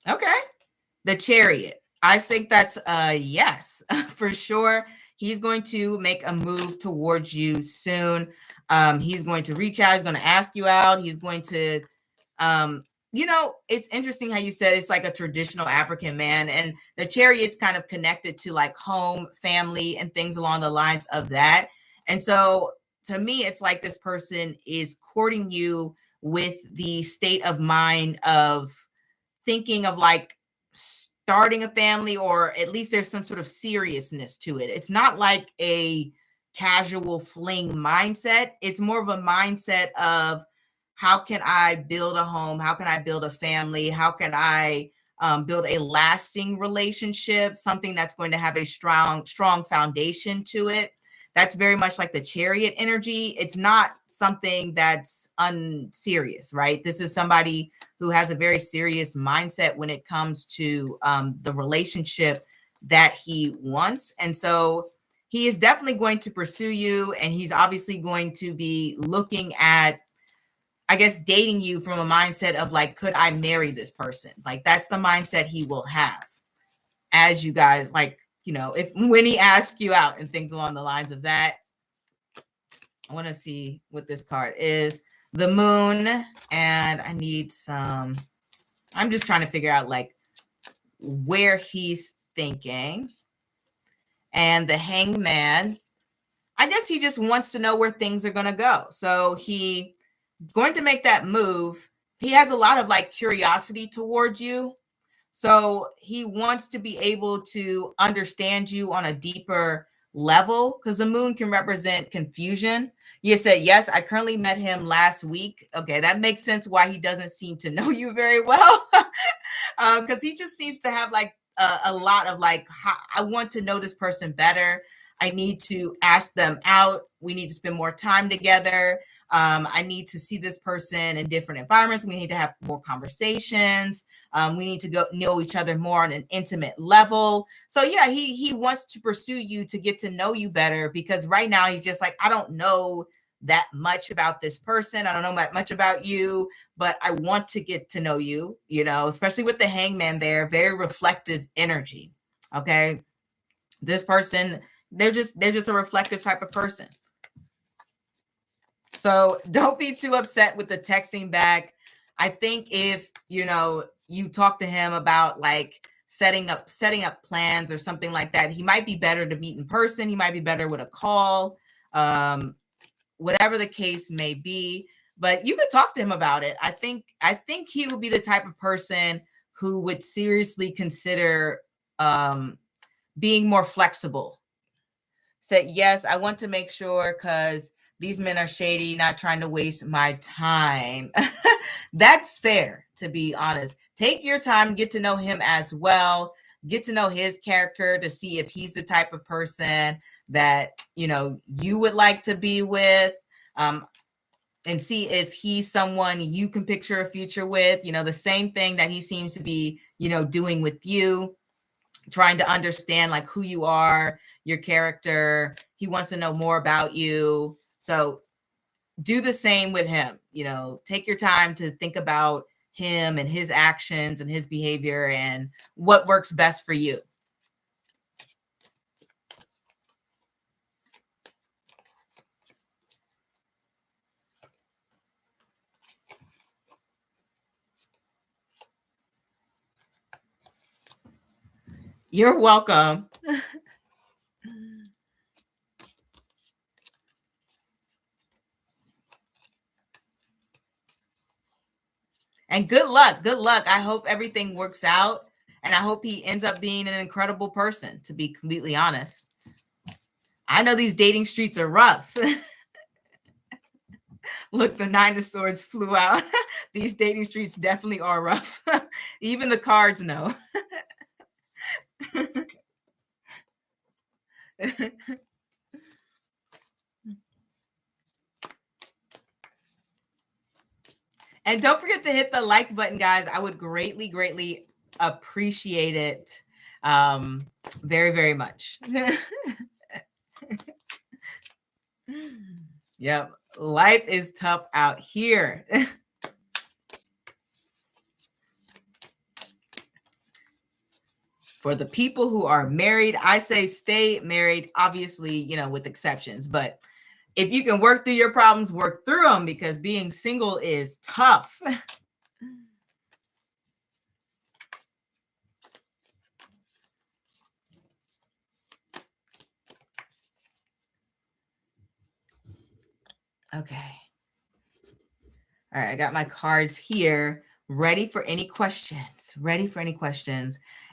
okay. The Chariot. I think that's a yes, for sure. He's going to make a move towards you soon. He's going to reach out. He's going to ask you out. He's going to, you know, it's interesting how you said it's like a traditional African man, and the Chariot's kind of connected to like home, family, and things along the lines of that. And so to me, it's like this person is courting you with the state of mind of thinking of like starting a family, or at least there's some sort of seriousness to it. It's not like a casual fling mindset. It's more of a mindset of, how can I build a home? How can I build a family? How can I build a lasting relationship? Something that's going to have a strong foundation to it. That's very much like the Chariot energy. It's not something that's unserious, right? This is somebody who has a very serious mindset when it comes to the relationship that he wants. And so he is definitely going to pursue you, and he's obviously going to be looking at, I guess, dating you from a mindset of like, could I marry this person? Like, that's the mindset he will have as you guys, like, you know, when he asks you out and things along the lines of that. I want to see what this card is. The Moon, and I need some, I'm just trying to figure out like where he's thinking. And the Hangman, I guess he just wants to know where things are going to go. So he's going to make that move. He has a lot of like curiosity towards you. So he wants to be able to understand you on a deeper level, because the Moon can represent confusion. You said, yes, I currently met him last week. Okay, that makes sense why he doesn't seem to know you very well, because he just seems to have like a lot of like, I want to know this person better. I need to ask them out. We need to spend more time together. I need to see this person in different environments. We need to have more conversations. We need to go know each other more on an intimate level. So yeah, he wants to pursue you to get to know you better, because right now he's just like, I don't know that much about this person. I don't know that much about you, but I want to get to know you, you know, especially with the Hangman there, very reflective energy. Okay. This person, they're just a reflective type of person. So don't be too upset with the texting back. I think if, you know, you talk to him about like setting up plans or something like that, he might be better to meet in person. He might be better with a call, whatever the case may be. But you could talk to him about it. I think he would be the type of person who would seriously consider being more flexible. said, yes, I want to make sure because these men are shady, not trying to waste my time. That's fair, to be honest. Take your time, get to know him as well, get to know his character to see if he's the type of person that, you would like to be with. And see if he's someone you can picture a future with, the same thing that he seems to be, doing with you, trying to understand like who you are, your character. He wants to know more about you. So do the same with him. Take your time to think about him and his actions and his behavior and what works best for you. You're welcome. And good luck. Good luck. I hope everything works out. And I hope he ends up being an incredible person, to be completely honest. I know these dating streets are rough. Look, the Nine of Swords flew out. These dating streets definitely are rough. Even the cards know. And don't forget to hit the like button, guys. I would greatly, greatly appreciate it. Very, very much. Yep. Life is tough out here. For the people who are married, I say stay married, obviously, with exceptions. But if you can work through your problems, work through them, because being single is tough. Okay. All right, I got my cards here, ready for any questions.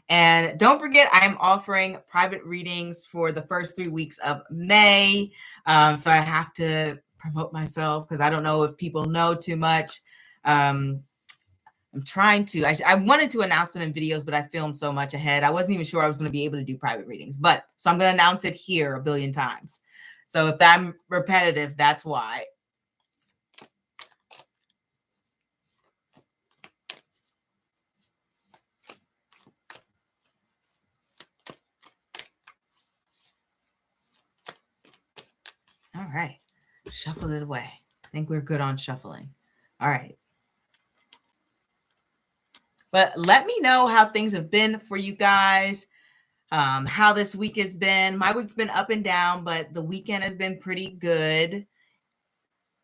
And don't forget, I'm offering private readings for the first 3 weeks of May. So I have to promote myself because I don't know if people know too much. I'm trying to. I wanted to announce it in videos, but I filmed so much ahead. I wasn't even sure I was going to be able to do private readings. So I'm going to announce it here a billion times. So if I'm repetitive, that's why. All right. Shuffle it away. I think we're good on shuffling. All right. But let me know how things have been for you guys, how this week has been. My week's been up and down, but the weekend has been pretty good.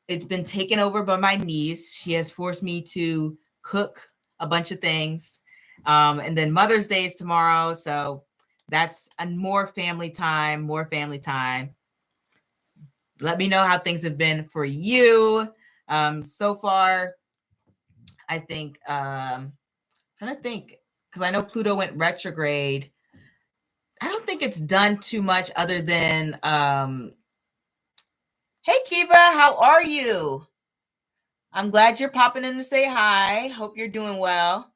It's been taken over by my niece. She has forced me to cook a bunch of things. And then Mother's Day is tomorrow. So that's more family time. Let me know how things have been for you. So far, I think, I'm trying to think, because I know Pluto went retrograde. I don't think it's done too much other than, hey, Kiva, how are you? I'm glad you're popping in to say hi. Hope you're doing well.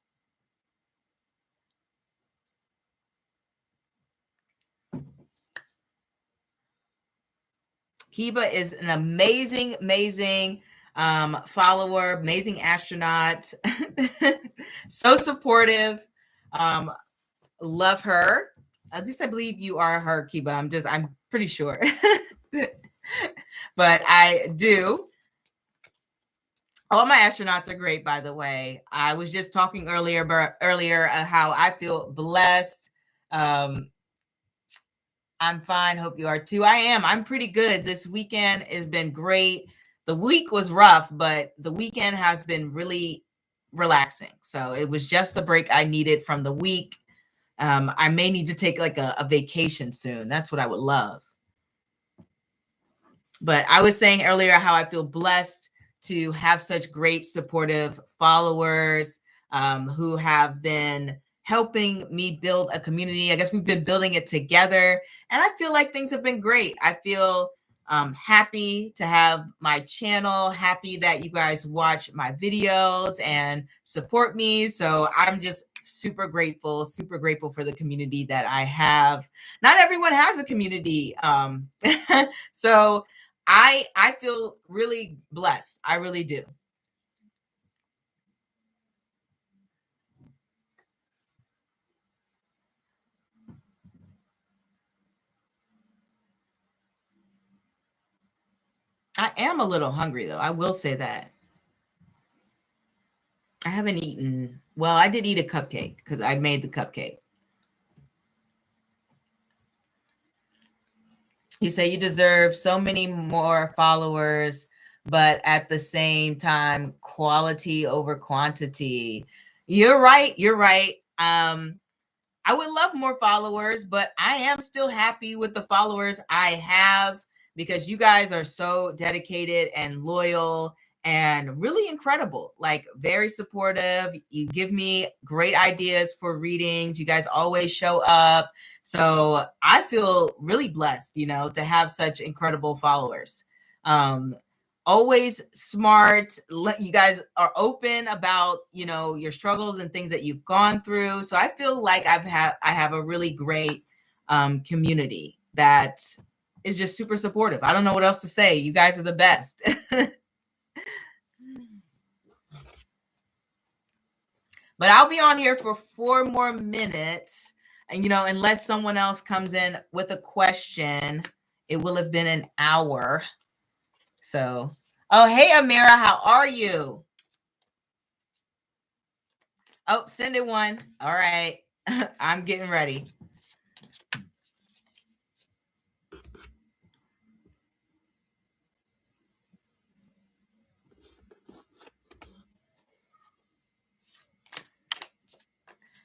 Kiva is an amazing follower, amazing astronaut. So supportive. Love her. At least I believe you are her, Kiva. I'm pretty sure. But I do. All my astronauts are great, by the way. I was just talking earlier how I feel blessed. I'm fine. Hope you are too. I am. I'm pretty good. This weekend has been great. The week was rough, but the weekend has been really relaxing. So it was just the break I needed from the week. I may need to take like a vacation soon. That's what I would love. But I was saying earlier how I feel blessed to have such great supportive followers who have been helping me build a community. I guess we've been building it together, and I feel like things have been great. I feel happy to have my channel, happy that you guys watch my videos and support me. So I'm just super grateful for the community that I have. Not everyone has a community. So I feel really blessed. I really do. I am a little hungry though. I will say that. I haven't eaten. Well, I did eat a cupcake because I made the cupcake. You say you deserve so many more followers, but at the same time, quality over quantity. You're right. You're right. I would love more followers, but I am still happy with the followers I have because you guys are so dedicated and loyal and really incredible. Like, very supportive. You give me great ideas for readings. You guys always show up. So I feel really blessed, to have such incredible followers. Always smart. You guys are open about, your struggles and things that you've gone through. So I feel like I have a really great community that is just super supportive. I don't know what else to say. You guys are the best. But I'll be on here for 4 more minutes. And, unless someone else comes in with a question, it will have been an hour. So, oh, hey, Amira, how are you? Oh, send it one. All right. I'm getting ready.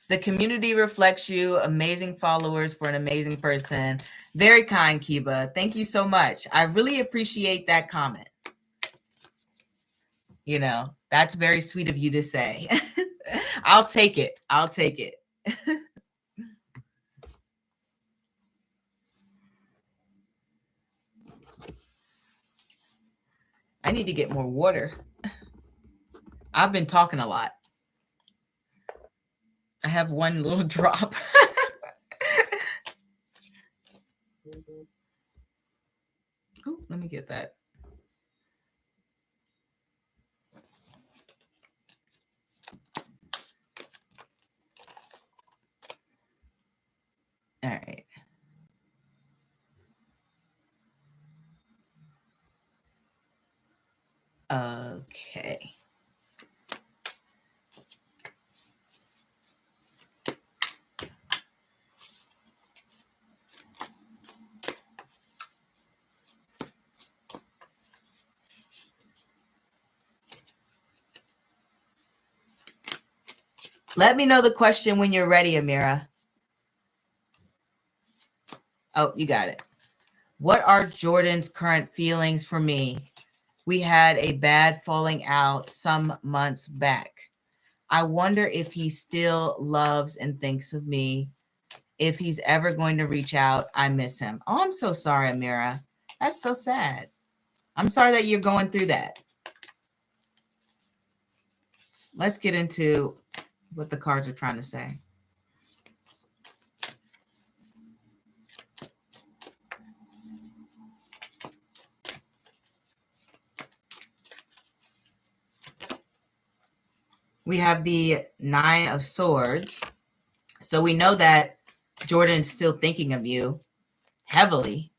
The community reflects you. Amazing followers for an amazing person. Very kind, Kiba. Thank you so much. I really appreciate that comment. That's very sweet of you to say. I'll take it. I'll take it. I need to get more water. I've been talking a lot. I have one little drop. Ooh, let me get that. All right. Okay. Let me know the question when you're ready, Amira. Oh, you got it. What are Jordan's current feelings for me? We had a bad falling out some months back. I wonder if he still loves and thinks of me. If he's ever going to reach out, I miss him. Oh, I'm so sorry, Amira. That's so sad. I'm sorry that you're going through that. Let's get into what the cards are trying to say. We have the 9 of Swords. So we know that Jordan is still thinking of you heavily.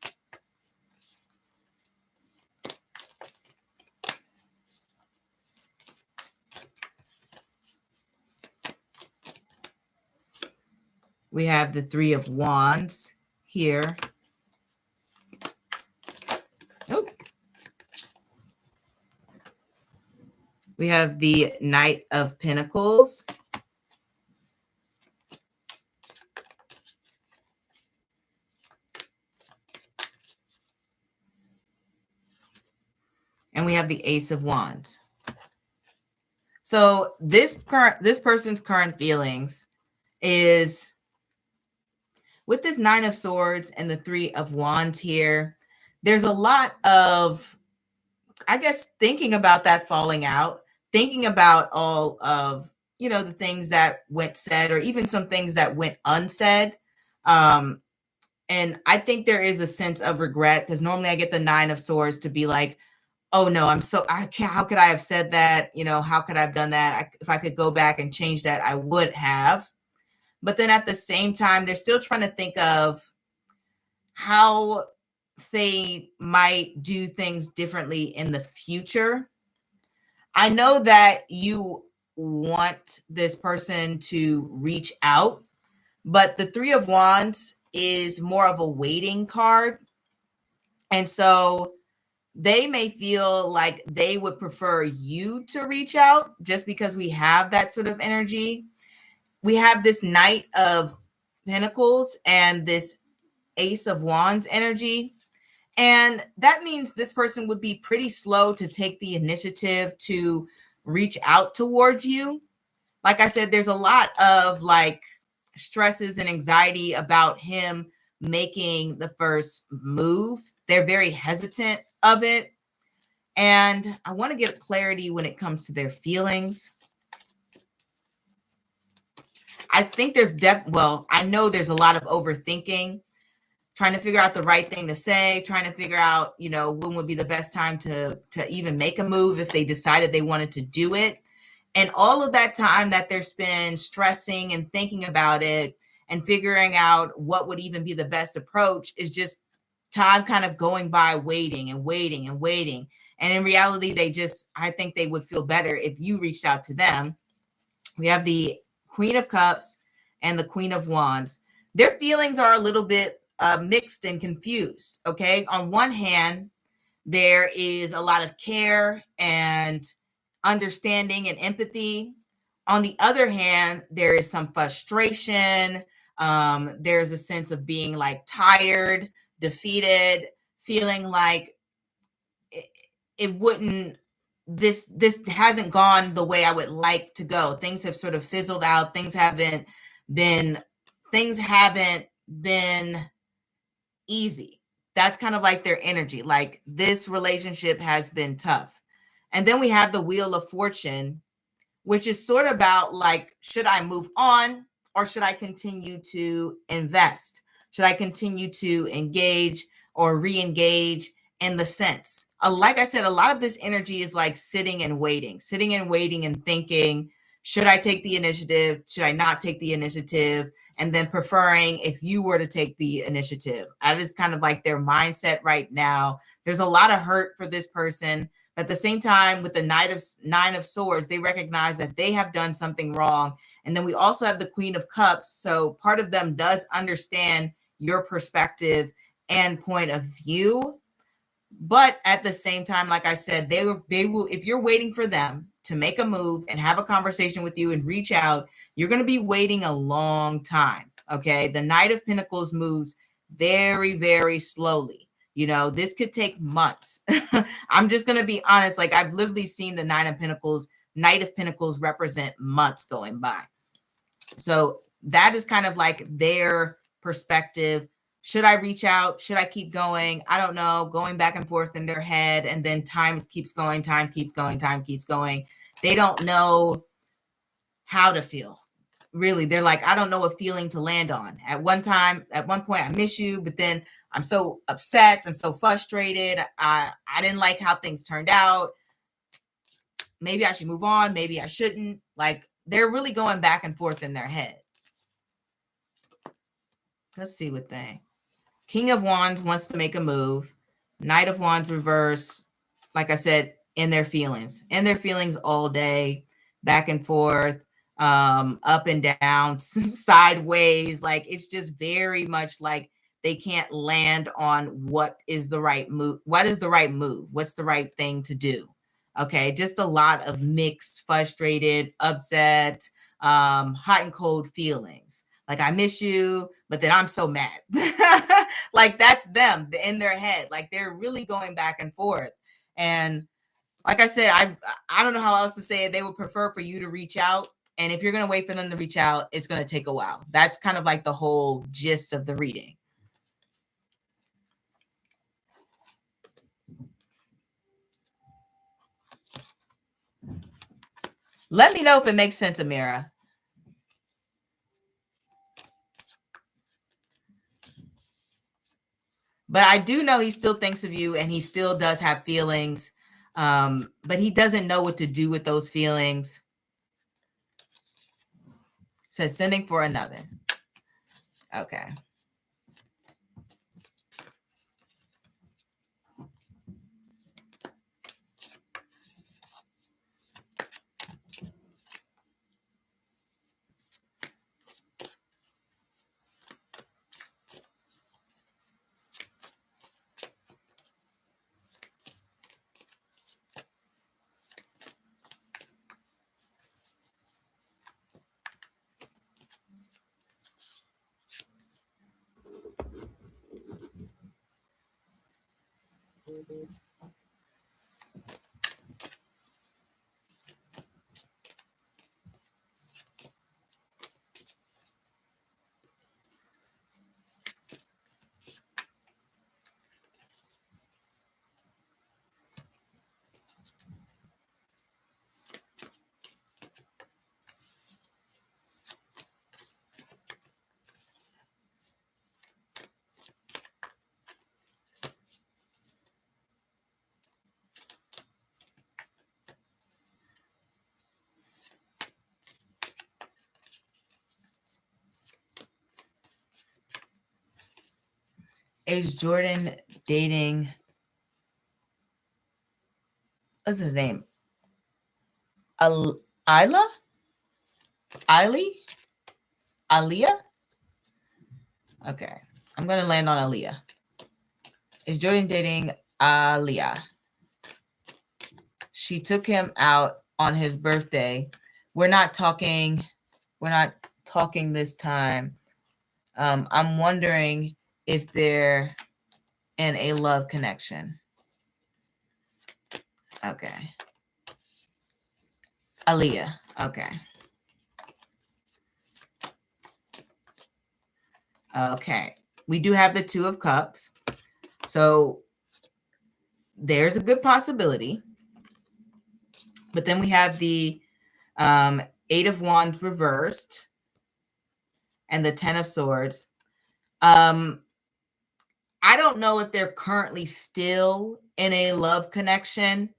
We have the 3 of Wands here. Oh. We have the Knight of Pentacles. And we have the Ace of Wands. So this person's current feelings is with this Nine of Swords and the Three of Wands here, there's a lot of, I guess, thinking about that falling out, thinking about all of, the things that went said, or even some things that went unsaid. And I think there is a sense of regret, because normally I get the Nine of Swords to be like, oh no, I can't, how could I have said that? How could I have done that? If I could go back and change that, I would have. But then at the same time, they're still trying to think of how they might do things differently in the future. I know that you want this person to reach out, but the Three of Wands is more of a waiting card. And so they may feel like they would prefer you to reach out, just because we have that sort of energy. We have this Knight of Pentacles and this Ace of Wands energy. And that means this person would be pretty slow to take the initiative to reach out towards you. Like I said, there's a lot of like stresses and anxiety about him making the first move. They're very hesitant of it. And I want to get clarity when it comes to their feelings. I think there's I know there's a lot of overthinking, trying to figure out the right thing to say, trying to figure out, when would be the best time to even make a move if they decided they wanted to do it. And all of that time that they're spent stressing and thinking about it and figuring out what would even be the best approach is just time kind of going by, waiting and waiting and waiting. And in reality, I think they would feel better if you reached out to them. We have the Queen of Cups and the Queen of Wands. Their feelings are a little bit mixed and confused. Okay. On one hand, there is a lot of care and understanding and empathy. On the other hand, there is some frustration. There's a sense of being like tired, defeated, feeling like it wouldn't, this hasn't gone the way I would like to go. Things have sort of fizzled out. Things haven't been easy. That's kind of like their energy. Like, this relationship has been tough. And then we have the Wheel of Fortune, which is sort of about like, should I move on or should I continue to invest? Should I continue to engage or re-engage in the sense? Like I said, a lot of this energy is like sitting and waiting and thinking, should I take the initiative? Should I not take the initiative? And then preferring if you were to take the initiative. That is kind of like their mindset right now. There's a lot of hurt for this person. But at the same time, with the Nine of Swords, they recognize that they have done something wrong. And then we also have the Queen of Cups. So part of them does understand your perspective and point of view. But at the same time, like I said, they will, if you're waiting for them to make a move and have a conversation with you and reach out, you're going to be waiting a long time. Okay. The Knight of Pentacles moves very, very slowly. This could take months. I'm just going to be honest. Like, I've literally seen the Knight of Pentacles represent months going by. So that is kind of like their perspective. Should I reach out? Should I keep going? I don't know. Going back and forth in their head. And then time keeps going. They don't know how to feel. Really, they're like, I don't know a feeling to land on. At one point, I miss you, but then I'm so upset. I'm so frustrated. I didn't like how things turned out. Maybe I should move on. Maybe I shouldn't. Like, they're really going back and forth in their head. Let's see what they. King of Wands wants to make a move. Knight of Wands reverse. Like I said, in their feelings all day, back and forth, up and down, sideways. Like, it's just very much like they can't land on what is the right move. What's the right thing to do? Okay. Just a lot of mixed, frustrated, upset, hot and cold feelings. Like, I miss you, but then I'm so mad. Like, that's them in their head. Like, they're really going back and forth. And like I said, I don't know how else to say it. They would prefer for you to reach out. And if you're going to wait for them to reach out, it's going to take a while. That's kind of like the whole gist of the reading. Let me know if it makes sense, Amira. But I do know he still thinks of you and he still does have feelings. But he doesn't know what to do with those feelings. Says sending for another. Okay. Is Jordan dating? What's his name? Isla? Aaliyah? Okay. I'm going to land on Aaliyah. Is Jordan dating Aaliyah? She took him out on his birthday. We're not talking this time. I'm wondering if they're in a love connection. Okay. Aaliyah. Okay. Okay. We do have the Two of Cups. So there's a good possibility. But then we have the Eight of Wands reversed and the Ten of Swords. I don't know if they're currently still in a love connection,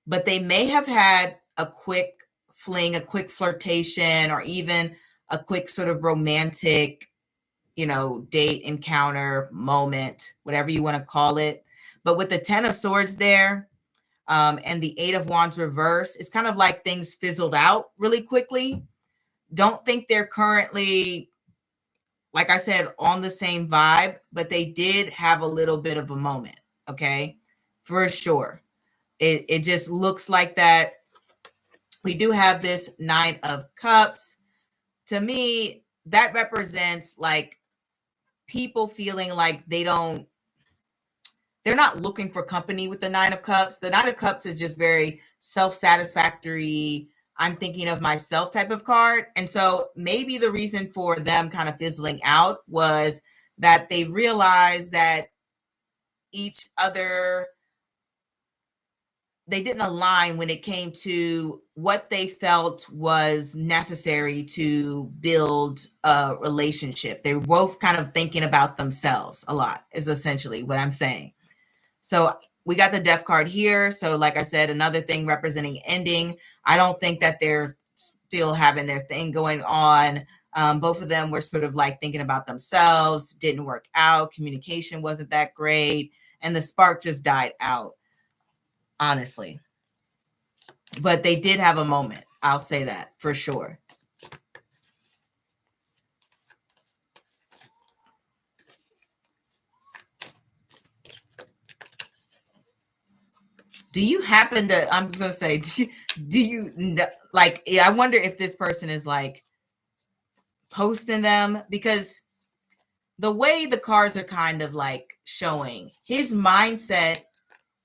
but they may have had a quick fling, a quick flirtation, or even a quick sort of romantic, date, encounter, moment, whatever you want to call it. But with the Ten of Swords there, and the Eight of Wands reverse, it's kind of like things fizzled out really quickly. Don't think they're currently, like I said, on the same vibe, but they did have a little bit of a moment, okay? For sure. It just looks like that. We do have this Nine of Cups. To me, that represents like people feeling like they're not looking for company with the Nine of Cups. The Nine of Cups is just very self-satisfactory, I'm thinking of myself type of card. And so maybe the reason for them kind of fizzling out was that they realized that each other, they didn't align when it came to what they felt was necessary to build a relationship. They were both kind of thinking about themselves a lot, is essentially what I'm saying. So we got the Death card here. So like I said, another thing representing ending. I don't think that they're still having their thing going on. Both of them were sort of like thinking about themselves, didn't work out. Communication wasn't that great. And the spark just died out, honestly. But they did have a moment. I'll say that for sure. Do you happen to, I'm just going to say, do you know, like, I wonder if this person is like posting them, because the way the cards are kind of like showing, his mindset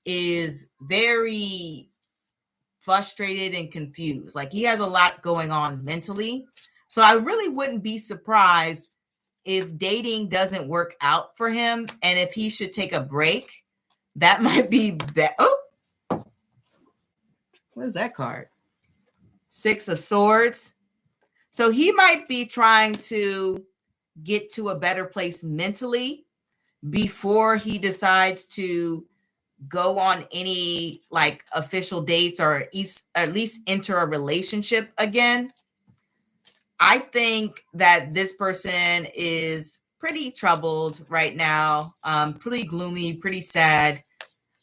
is very frustrated and confused. Like he has a lot going on mentally. So I really wouldn't be surprised if dating doesn't work out for him, and if he should take a break. That might be that. Oh, what is that card? Six of Swords. So he might be trying to get to a better place mentally before he decides to go on any like official dates, or at least enter a relationship again. I think that this person is pretty troubled right now, pretty gloomy, pretty sad.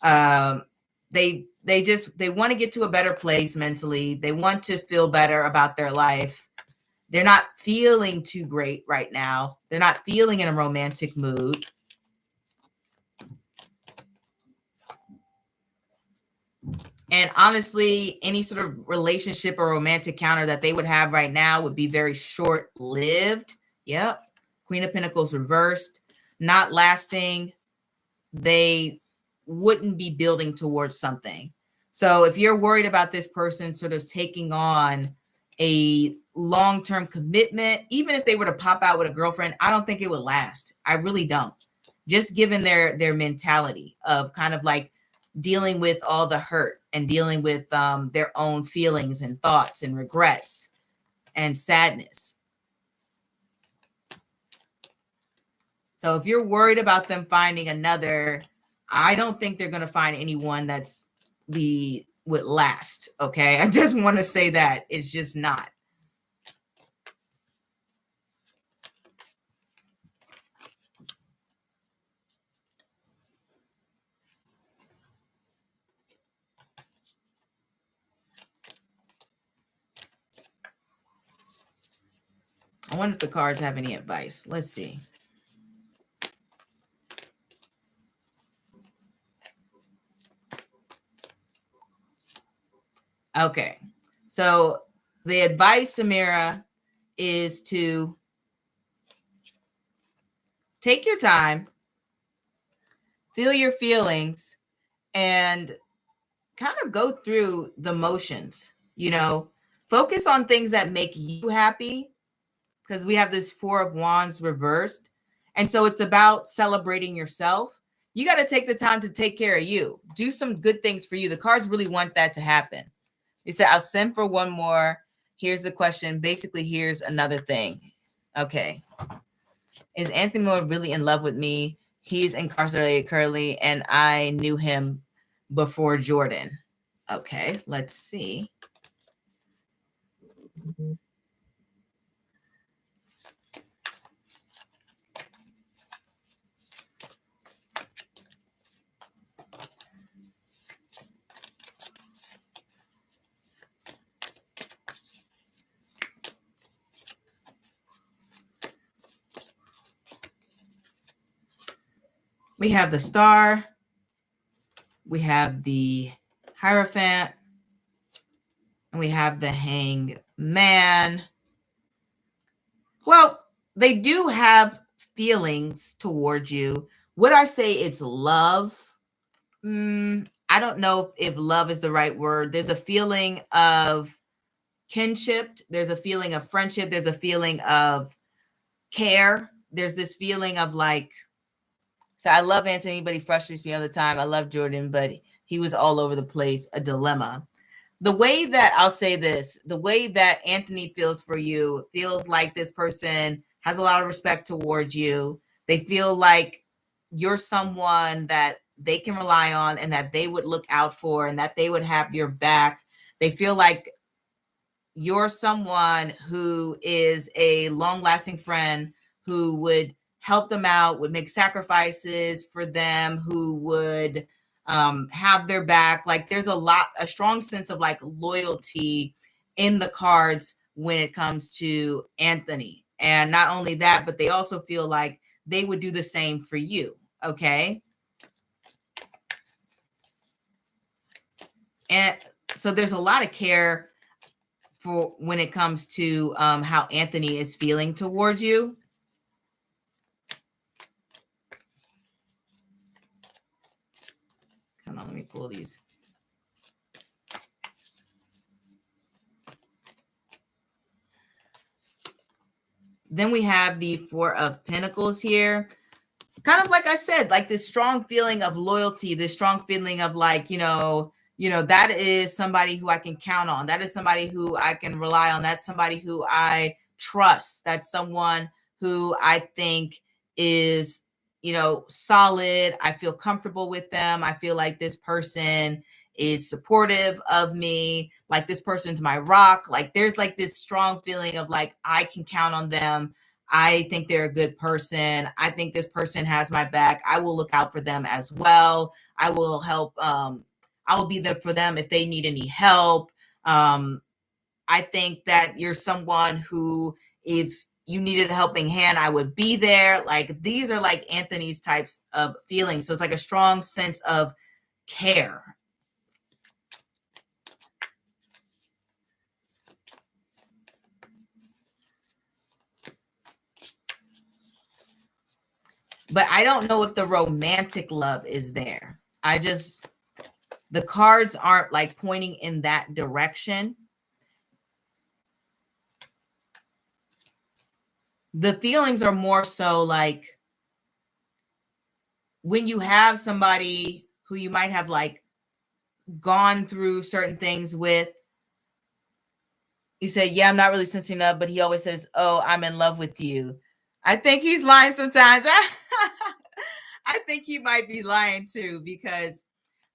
Um, they want to get to a better place mentally. They want to feel better about their life. They're not feeling too great right now. They're not feeling in a romantic mood. And honestly, any sort of relationship or romantic encounter that they would have right now would be very short-lived. Yep. Queen of Pentacles reversed, not lasting. They wouldn't be building towards something. So if you're worried about this person sort of taking on a long-term commitment, even if they were to pop out with a girlfriend, I don't think it would last. I really don't. Just given their mentality of kind of like dealing with all the hurt and dealing with their own feelings and thoughts and regrets and sadness. So if you're worried about them finding another, I don't think they're going to find anyone that's would last. Okay. I just want to say that it's just not. I wonder if the cards have any advice. Let's see. Okay. So the advice, Samira, is to take your time, feel your feelings, and kind of go through the motions, focus on things that make you happy, because we have this Four of Wands reversed. And so it's about celebrating yourself. You got to take the time to take care of you. Do some good things for you. The cards really want that to happen. You said, I'll send for one more. Here's the question. Basically, here's another thing. Okay. Is Anthony Moore really in love with me? He's incarcerated currently, and I knew him before Jordan. Okay, let's see. We have the Star. We have the Hierophant. And we have the Hanged Man. Well, they do have feelings towards you. Would I say it's love? I don't know if love is the right word. There's a feeling of kinship. There's a feeling of friendship. There's a feeling of care. There's this feeling of like, so I love Anthony, but he frustrates me all the time. I love Jordan, but he was all over the place, a dilemma. The way that I'll say this, the way that Anthony feels for you, feels like this person has a lot of respect towards you. They feel like you're someone that they can rely on and that they would look out for and that they would have your back. They feel like you're someone who is a long-lasting friend who would help them out, would make sacrifices for them, who would have their back. Like there's a strong sense of like loyalty in the cards when it comes to Anthony. And not only that, but they also feel like they would do the same for you. Okay. And so there's a lot of care for when it comes to how Anthony is feeling towards you. Come on, let me pull these. Then we have the Four of Pentacles here. Kind of like I said, like this strong feeling of loyalty, this strong feeling of like, that is somebody who I can count on. That is somebody who I can rely on. That's somebody who I trust. That's someone who I think is, solid. I feel comfortable with them. I feel like this person is supportive of me. Like this person's my rock. Like there's like this strong feeling of like, I can count on them. I think they're a good person. I think this person has my back. I will look out for them as well. I will help. I will be there for them if they need any help. I think that you're someone who, if you needed a helping hand, I would be there. Like these are like Anthony's types of feelings. So it's like a strong sense of care. But I don't know if the romantic love is there. The cards aren't like pointing in that direction. The feelings are more so like when you have somebody who you might have like gone through certain things with. You say, yeah, I'm not really sensing love, but he always says, oh, I'm in love with you. I think he's lying sometimes. I think he might be lying too, because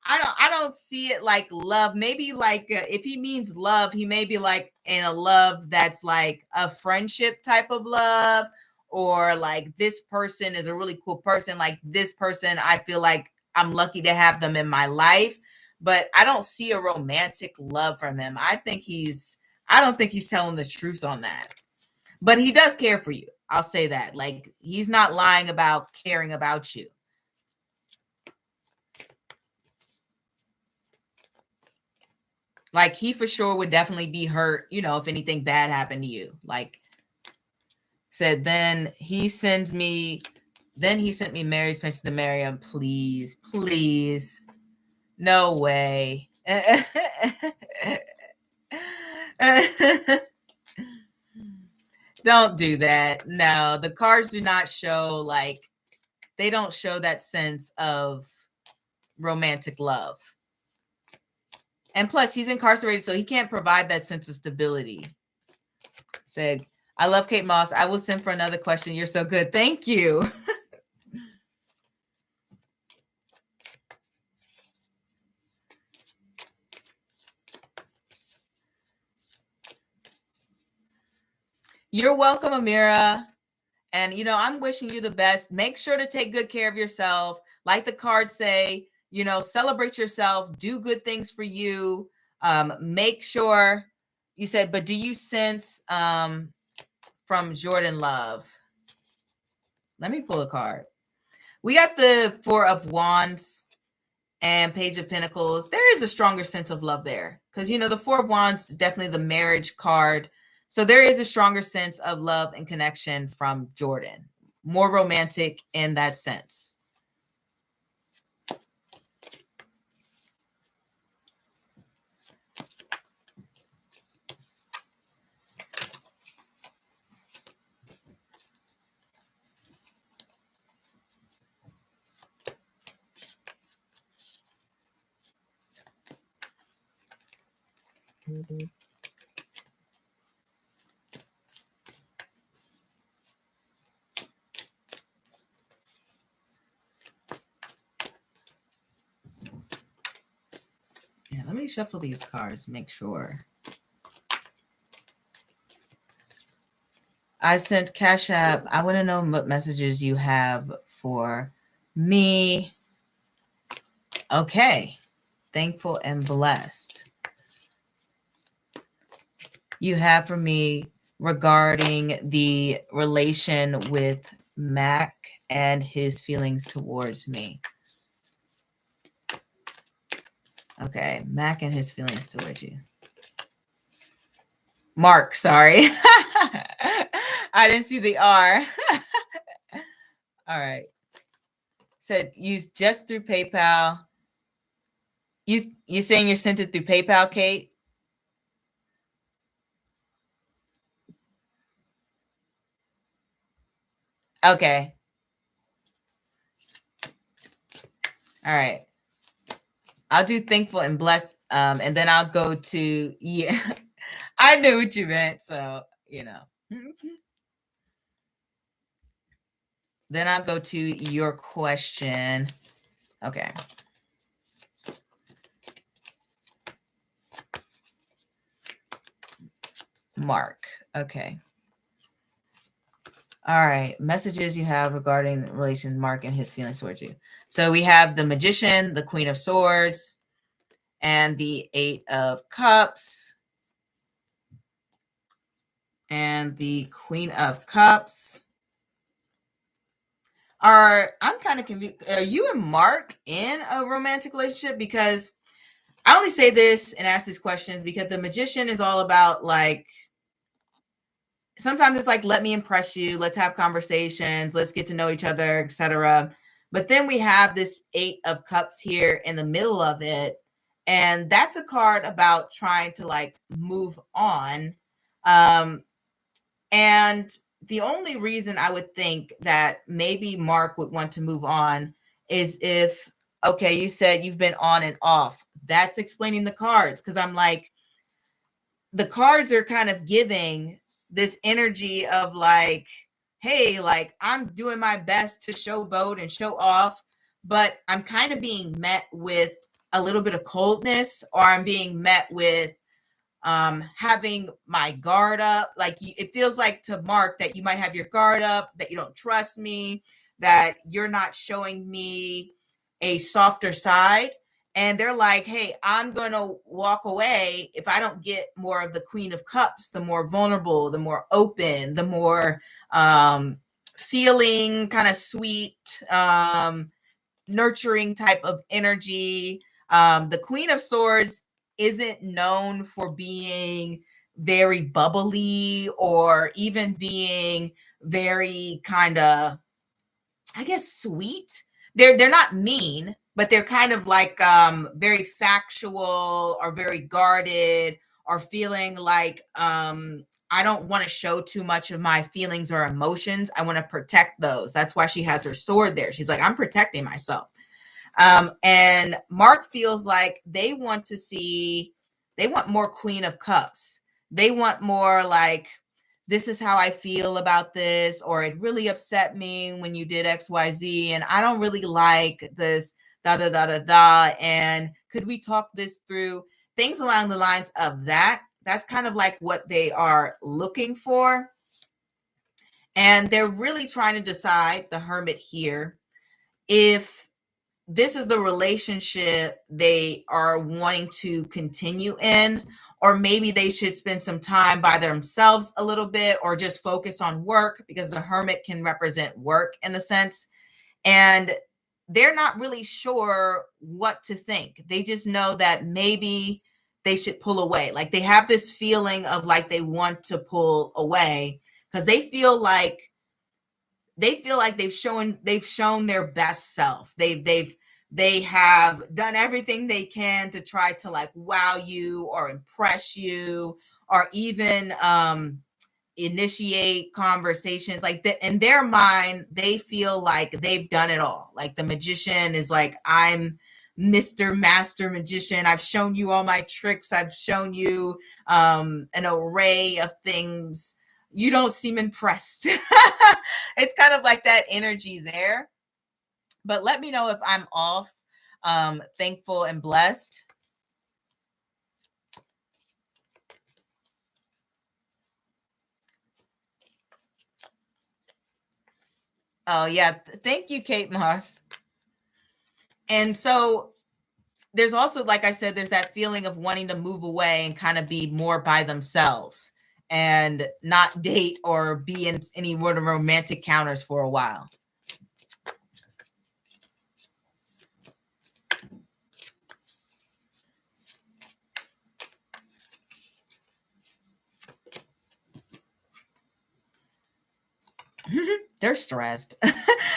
I don't see it like love. Maybe like if he means love, he may be like in a love that's like a friendship type of love, or like this person is a really cool person. Like this person, I feel like I'm lucky to have them in my life, but I don't see a romantic love from him. I don't think he's telling the truth on that, but he does care for you. I'll say that. Like he's not lying about caring about you. Like he for sure would definitely be hurt, if anything bad happened to you. Like said, then he sent me Mary's picture to marry him. Please, please. No way. Don't do that. No, the cards do not show they don't show that sense of romantic love. And plus, he's incarcerated, so he can't provide that sense of stability. Said, I love Kate Moss. I will send for another question. You're so good. Thank you. You're welcome, Amira. And, I'm wishing you the best. Make sure to take good care of yourself. Like the cards say, celebrate yourself. Do good things for you. Make sure, you said, but do you sense from Jordan Love? Let me pull a card. We got the Four of Wands and Page of Pentacles. There is a stronger sense of love there because, the Four of Wands is definitely the marriage card. So there is a stronger sense of love and connection from Jordan. More romantic in that sense. Yeah, let me shuffle these cards, make sure. I sent CashApp. I want to know what messages you have for me. Okay. Thankful and blessed. You have for me regarding the relation with Mac and his feelings towards me. Okay, Mac and his feelings towards you. Mark, sorry. I didn't see the R. All right. Said use just through PayPal. You saying you're sent it through PayPal, Kate? Okay. All right. I'll do thankful and blessed. And then I'll go to, yeah, I knew what you meant. So, you know, then I'll go to your question. Okay. Mark. Okay. All right. Messages you have regarding the relation Mark and his feelings towards you. So we have the Magician, the Queen of Swords, and the Eight of Cups, and the Queen of Cups. I'm kind of confused. Are you and Mark in a romantic relationship? Because I only say this and ask these questions because the Magician is all about like, sometimes it's like, let me impress you, let's have conversations, let's get to know each other, etc. But then we have this Eight of Cups here in the middle of it, and that's a card about trying to like move on. And the only reason I would think that maybe Mark would want to move on is if, okay, you said you've been on and off. That's explaining the cards, because I'm like, the cards are kind of giving this energy of like, hey, like I'm doing my best to showboat and show off, but I'm kind of being met with a little bit of coldness, or I'm being met with having my guard up. Like it feels like to Mark that you might have your guard up, that you don't trust me, that you're not showing me a softer side. And they're like, hey, I'm going to walk away if I don't get more of the Queen of Cups, the more vulnerable, the more open, the more feeling kind of sweet, nurturing type of energy. The Queen of Swords isn't known for being very bubbly or even being very kind of, I guess, sweet. They're not mean, but they're kind of like very factual or very guarded, or feeling like I don't want to show too much of my feelings or emotions. I want to protect those. That's why she has her sword there. She's like, I'm protecting myself. And Mark feels like they want more Queen of Cups. They want more like, this is how I feel about this, or it really upset me when you did XYZ, and I don't really like this, da da da da da. And could we talk this through? Things along the lines of that. That's kind of like what they are looking for. And they're really trying to decide, the Hermit here, if this is the relationship they are wanting to continue in, or maybe they should spend some time by themselves a little bit, or just focus on work, because the Hermit can represent work in a sense. And they're not really sure what to think. They just know that maybe they should pull away. Like they have this feeling of like they want to pull away, because they feel like they've shown their best self. They have done everything they can to try to like wow you or impress you, or even initiate conversations. Like that in their mind, they feel like they've done it all. Like the Magician is like, I'm Mr. Master Magician. I've shown you all my tricks. I've shown you an array of things. You don't seem impressed. It's kind of like that energy there. But let me know if I'm off. Thankful and blessed. Oh, yeah. Thank you, Kate Moss. And so there's also, like I said, there's that feeling of wanting to move away and kind of be more by themselves and not date or be in any sort of romantic counters for a while. They're stressed.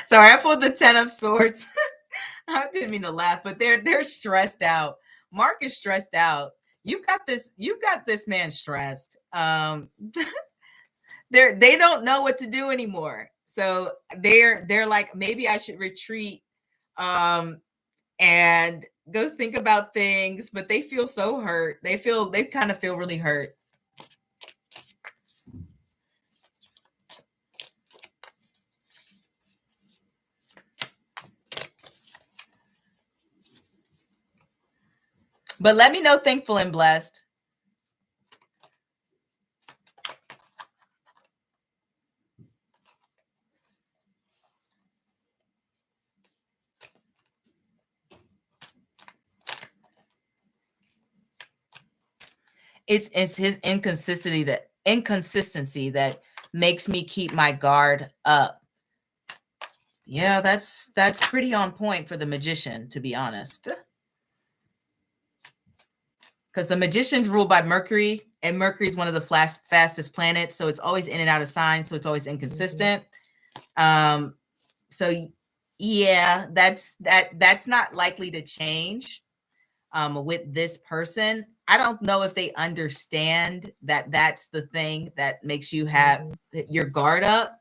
Sorry, I pulled the 10 of Swords. I didn't mean to laugh, but they're stressed out. Mark is stressed out. You've got this man stressed. They don't know what to do anymore. So they're like, maybe I should retreat and go think about things, but they feel so hurt. They kind of feel really hurt. But let me know thankful and blessed. It's his inconsistency that makes me keep my guard up. Yeah, that's pretty on point for the Magician, to be honest. Because the Magician's ruled by Mercury, and Mercury is one of the fastest planets, so it's always in and out of signs, so it's always inconsistent. So yeah, that's not likely to change with this person. I don't know if they understand that that's the thing that makes you have your guard up.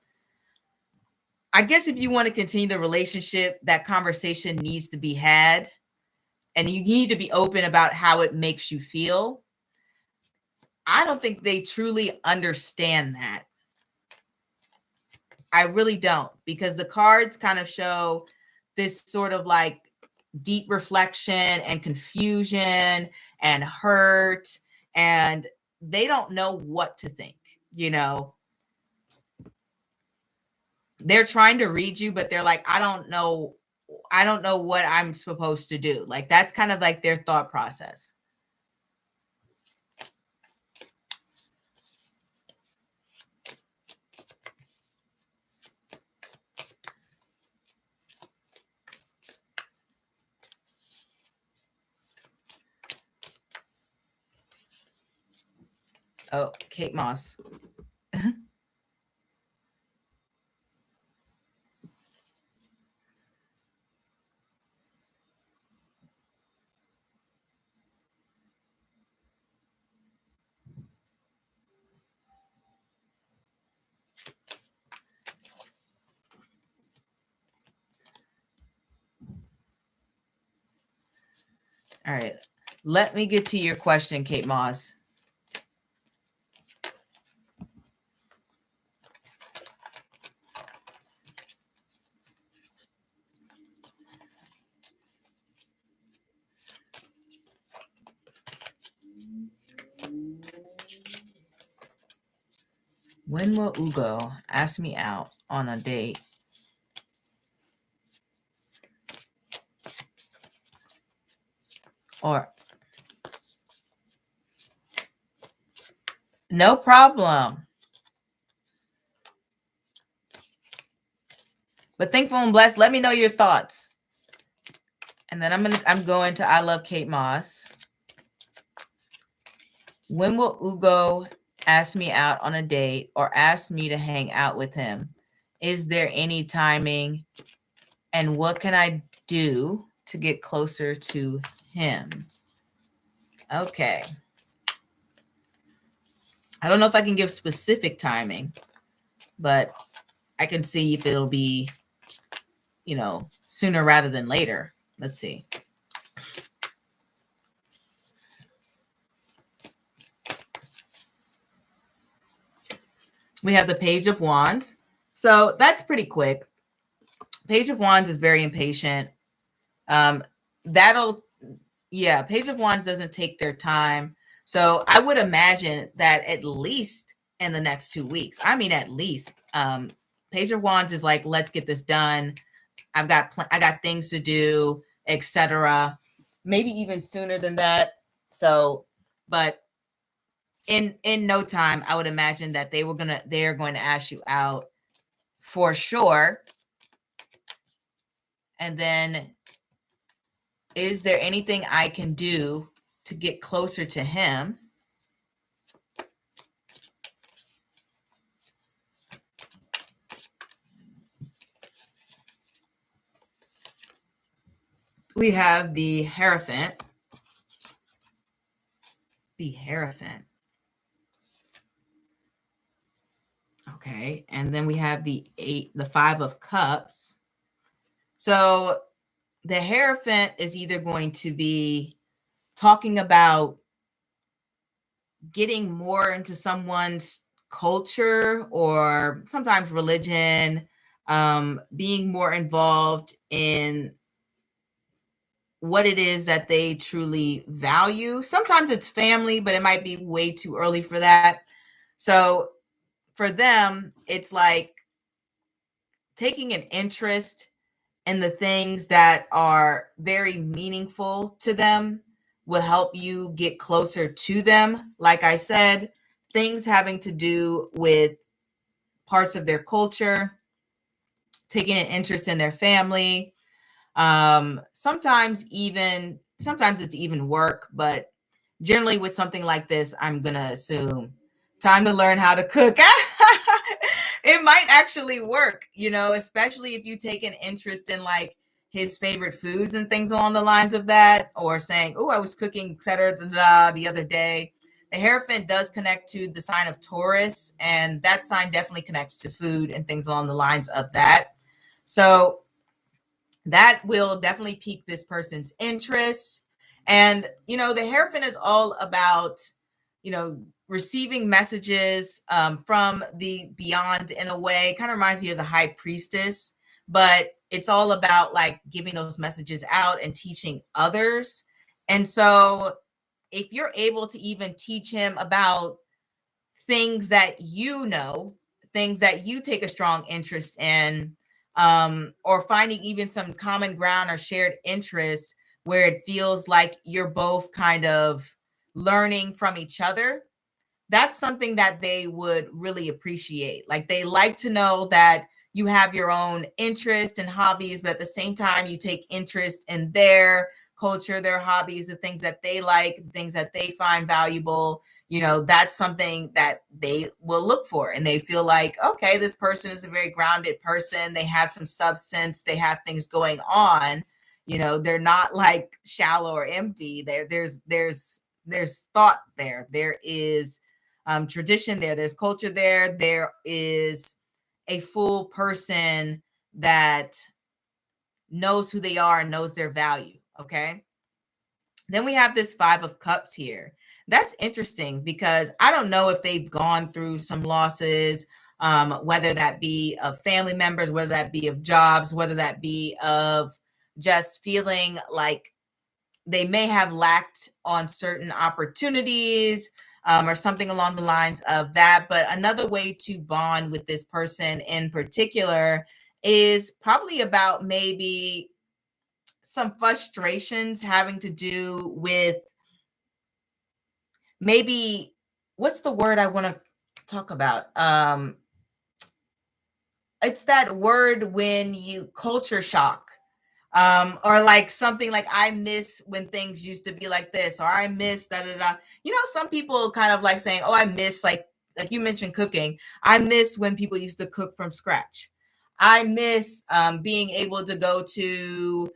I guess if you want to continue the relationship, that conversation needs to be had, and you need to be open about how it makes you feel. I don't think they truly understand that. I really don't, because the cards kind of show this sort of like deep reflection and confusion and hurt, and they don't know what to think, you know. They're trying to read you, but they're like, I don't know what I'm supposed to do. Like, that's kind of like their thought process. Oh, Kate Moss. All right. Let me get to your question, Kate Moss. When will Ugo ask me out on a date? Or no problem. But thankful and blessed, let me know your thoughts. And then I'm going to I love Kate Moss. When will Ugo ask me out on a date or ask me to hang out with him? Is there any timing? And what can I do to get closer to him? Okay. I don't know if I can give specific timing, but I can see if it'll be, you know, sooner rather than later. Let's see. We have the Page of Wands. So that's pretty quick. Page of Wands is very impatient. Page of Wands doesn't take their time. So I would imagine that at least in the next 2 weeks, I mean, at least, Page of Wands is like, let's get this done. I got things to do, etc. Maybe even sooner than that. So, but in no time, I would imagine that they're going to ask you out for sure. And then, is there anything I can do to get closer to him? We have the Hierophant. The Hierophant. Okay, and then we have the 5 of Cups. So the Hierophant is either going to be talking about getting more into someone's culture or sometimes religion, being more involved in what it is that they truly value. Sometimes it's family, but it might be way too early for that. So for them, it's like taking an interest in the things that are very meaningful to them will help you get closer to them. Like I said, things having to do with parts of their culture, taking an interest in their family. Sometimes it's even work, but generally with something like this, I'm gonna assume time to learn how to cook. It might actually work, especially if you take an interest in like his favorite foods and things along the lines of that, or saying, "Oh, I was cooking, etc." The other day. The Hierophant does connect to the sign of Taurus, and that sign definitely connects to food and things along the lines of that. So that will definitely pique this person's interest. And, the Hierophant is all about, receiving messages from the beyond in a way. Kind of reminds me of the High Priestess, but it's all about like giving those messages out and teaching others. And so if you're able to even teach him about things that things that you take a strong interest in, or finding even some common ground or shared interest where it feels like you're both kind of learning from each other, that's something that they would really appreciate. Like they like to know that you have your own interests and hobbies, but at the same time, you take interest in their culture, their hobbies, the things that they like, things that they find valuable. That's something that they will look for. And they feel like, okay, this person is a very grounded person. They have some substance. They have things going on. They're not like shallow or empty. There's thought there. There is tradition there. There's culture there. There is a full person that knows who they are and knows their value. Okay. Then we have this 5 of Cups here. That's interesting because I don't know if they've gone through some losses, whether that be of family members, whether that be of jobs, whether that be of just feeling like they may have lacked on certain opportunities, or something along the lines of that. But another way to bond with this person in particular is probably about maybe some frustrations having to do with maybe, what's the word I want to talk about? It's that word when you culture shock, or like something like, I miss when things used to be like this, or I miss da da da. Some people kind of like saying, oh, I miss like you mentioned cooking. I miss when people used to cook from scratch. I miss being able to go to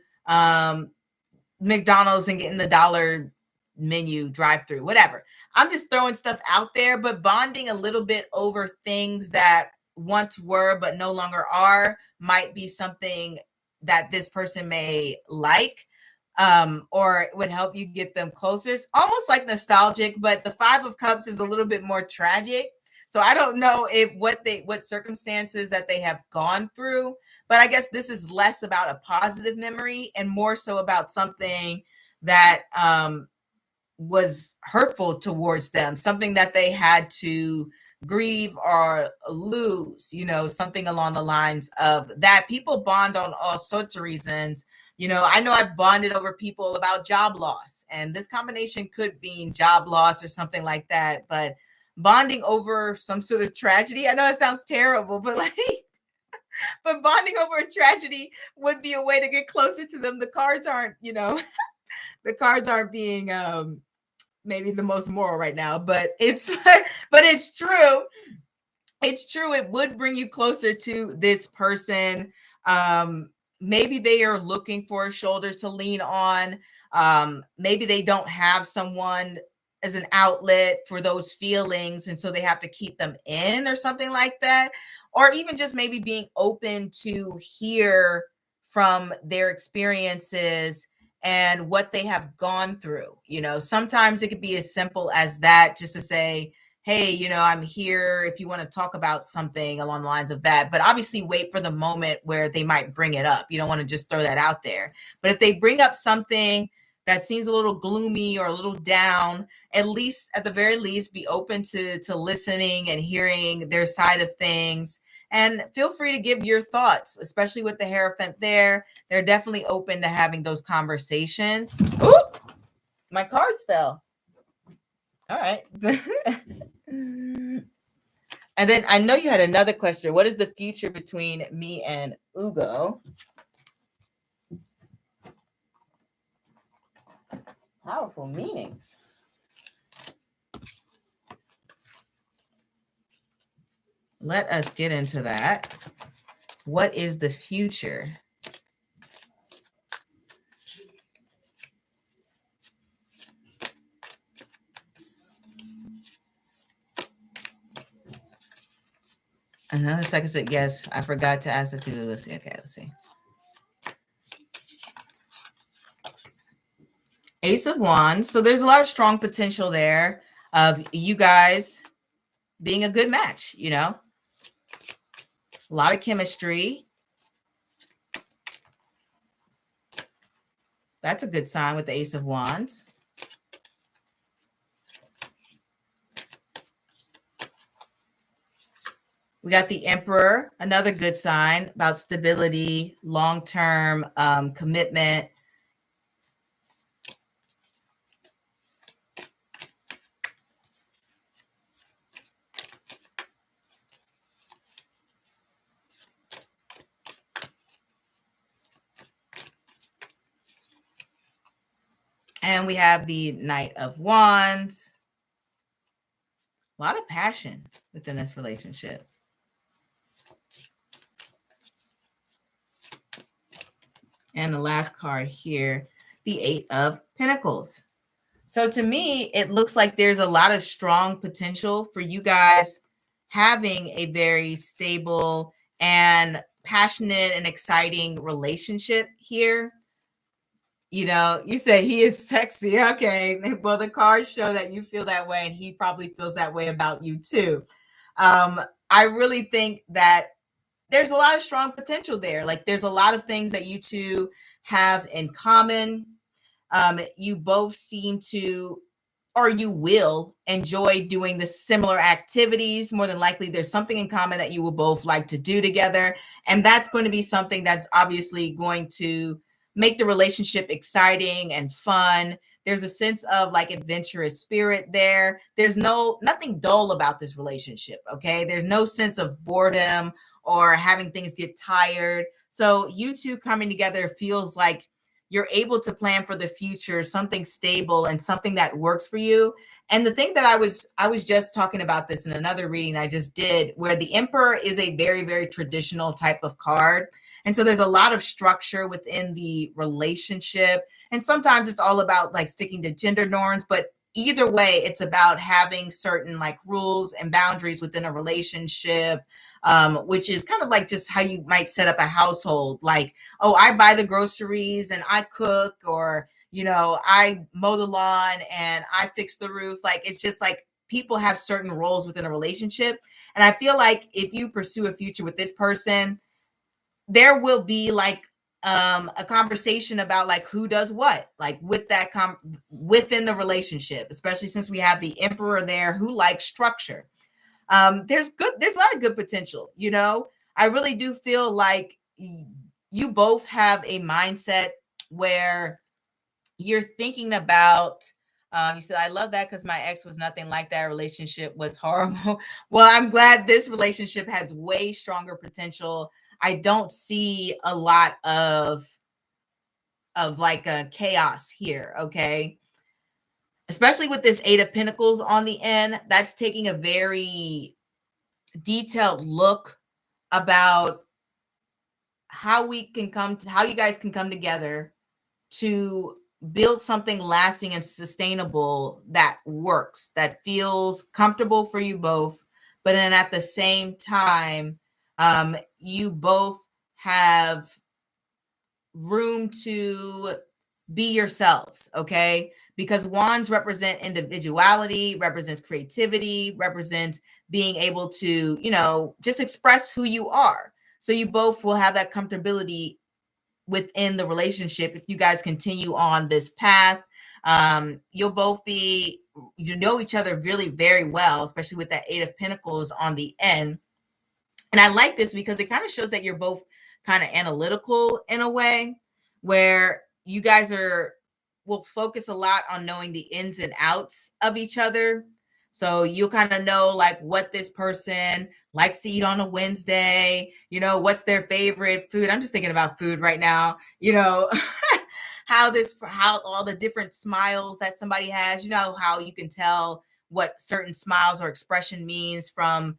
McDonald's and getting the dollar menu drive through, whatever. I'm just throwing stuff out there, but bonding a little bit over things that once were but no longer are might be something that this person may like, or it would help you get them closer. It's almost like nostalgic, but the 5 of Cups is a little bit more tragic. So I don't know what circumstances that they have gone through, but I guess this is less about a positive memory and more so about something that was hurtful towards them, something that they had to grieve or lose, something along the lines of that. People bond on all sorts of reasons. I know I've bonded over people about job loss, and this combination could mean job loss or something like that, but bonding over some sort of tragedy, I know it sounds terrible, but but bonding over a tragedy would be a way to get closer to them. The cards aren't, the cards aren't being maybe the most moral right now, but it's but it's true. It's true. It would bring you closer to this person. Maybe they are looking for a shoulder to lean on. Maybe they don't have someone as an outlet for those feelings, and so they have to keep them in or something like that, or even just maybe being open to hear from their experiences and what they have gone through. Sometimes it could be as simple as that, just to say, hey, I'm here if you want to talk about something along the lines of that. But obviously wait for the moment where they might bring it up. You don't want to just throw that out there. But if they bring up something that seems a little gloomy or a little down, at the very least, be open to listening and hearing their side of things. And feel free to give your thoughts, especially with the Hierophant there. They're definitely open to having those conversations. Ooh, my cards fell. All right. And then I know you had another question. What is the future between me and Ugo? Powerful meanings. Let us get into that. What is the future? Another second said, yes, I forgot to ask the to-do list. Okay, let's see. Ace of Wands. So there's a lot of strong potential there of you guys being a good match, a lot of chemistry. That's a good sign with the Ace of Wands. We got the Emperor, another good sign about stability, long-term commitment. And we have the Knight of Wands. A lot of passion within this relationship. And the last card here, the Eight of Pentacles. So to me, it looks like there's a lot of strong potential for you guys having a very stable and passionate and exciting relationship here. You say he is sexy. Okay. Well, the cards show that you feel that way, and he probably feels that way about you too. I really think that there's a lot of strong potential there. Like, there's a lot of things that you two have in common. You both seem to, or you will enjoy doing the similar activities. More than likely, there's something in common that you will both like to do together. And that's going to be something that's obviously going to make the relationship exciting and fun. There's a sense of like adventurous spirit there. There's nothing dull about this relationship. Okay. There's no sense of boredom or having things get tired. So you two coming together feels like you're able to plan for the future, something stable and something that works for you. And the thing that I was just talking about this in another reading I just did, where the Emperor is a very, very traditional type of card. And so there's a lot of structure within the relationship. And sometimes it's all about like sticking to gender norms, but either way, it's about having certain like rules and boundaries within a relationship, which is kind of like just how you might set up a household. Like, oh, I buy the groceries and I cook, or, I mow the lawn and I fix the roof. Like, it's just like people have certain roles within a relationship. And I feel like if you pursue a future with this person, there will be like a conversation about like who does what, like with that within the relationship, especially since we have the Emperor there who likes structure. There's a lot of good potential. I really do feel like you both have a mindset where you're thinking about, you said, I love that because my ex was nothing like that. Relationship was horrible. Well, I'm glad this relationship has way stronger potential. I don't see a lot of like a chaos here. Okay. Especially with this Eight of Pentacles on the end, that's taking a very detailed look about how you guys can come together to build something lasting and sustainable that works, that feels comfortable for you both, but then at the same time, you both have room to be yourselves, okay? Because wands represent individuality, represents creativity, represents being able to, just express who you are. So you both will have that comfortability within the relationship if you guys continue on this path. You'll both be, know each other really very well, especially with that Eight of Pentacles on the end. And I like this because it kind of shows that you're both kind of analytical in a way, where you guys will focus a lot on knowing the ins and outs of each other. So you'll kind of know like what this person likes to eat on a Wednesday, what's their favorite food. I'm just thinking about food right now, how all the different smiles that somebody has, how you can tell what certain smiles or expression means from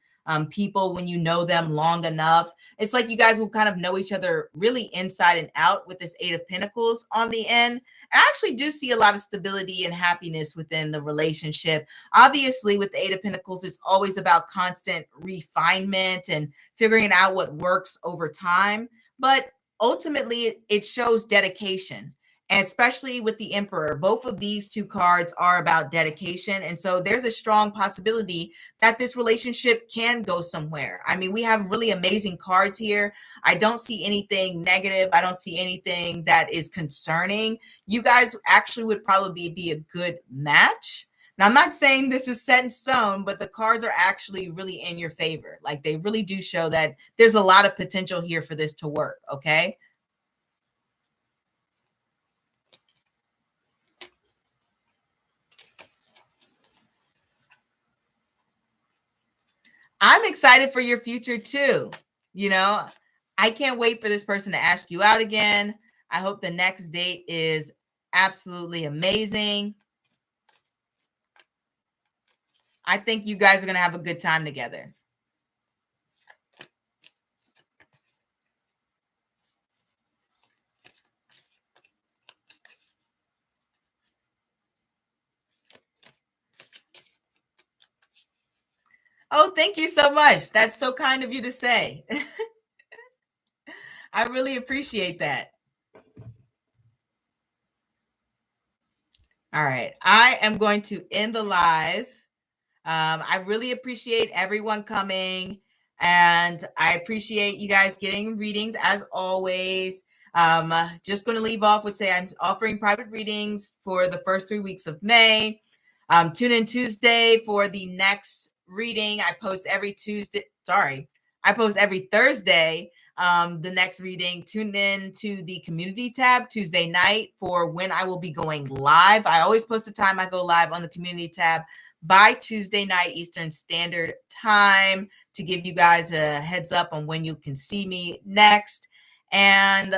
people when you know them long enough. It's like you guys will kind of know each other really inside and out with this Eight of Pentacles on the end. And I actually do see a lot of stability and happiness within the relationship. Obviously, with the Eight of Pentacles, it's always about constant refinement and figuring out what works over time. But ultimately, it shows dedication. And especially with the Emperor, both of these two cards are about dedication. And so there's a strong possibility that this relationship can go somewhere. I mean, we have really amazing cards here. I don't see anything negative. I don't see anything that is concerning. You guys actually would probably be a good match. Now, I'm not saying this is set in stone, but the cards are actually really in your favor. Like they really do show that there's a lot of potential here for this to work. Okay. I'm excited for your future too. I can't wait for this person to ask you out again. I hope the next date is absolutely amazing. I think you guys are going to have a good time together. Oh, thank you so much. That's so kind of you to say. I really appreciate that. All right. I am going to end the live. I really appreciate everyone coming, and I appreciate you guys getting readings as always. Just going to leave off with say I'm offering private readings for the first 3 weeks of May. Tune in Tuesday for the next reading. I post every Thursday. The next reading. Tune in to the community tab Tuesday night for when I will be going live. I always post a time I go live on the community tab by Tuesday night Eastern Standard Time to give you guys a heads up on when you can see me next. And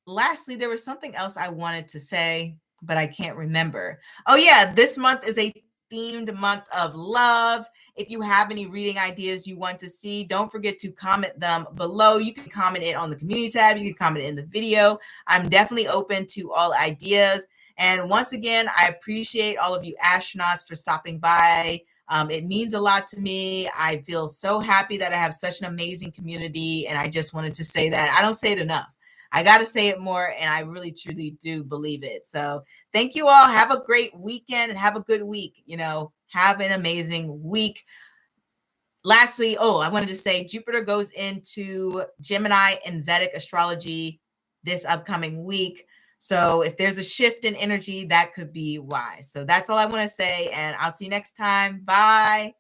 lastly, there was something else I wanted to say, but I can't remember. Oh yeah, this month is a themed month of love. If you have any reading ideas you want to see, don't forget to comment them below. You can comment it on the community tab. You can comment it in the video. I'm definitely open to all ideas. And once again, I appreciate all of you astronauts for stopping by. It means a lot to me. I feel so happy that I have such an amazing community. And I just wanted to say that. I don't say it enough. I got to say it more, and I really, truly do believe it. So thank you all. Have a great weekend and have a good week. Have an amazing week. Lastly, I wanted to say Jupiter goes into Gemini in Vedic astrology this upcoming week. So if there's a shift in energy, that could be why. So that's all I want to say, and I'll see you next time. Bye.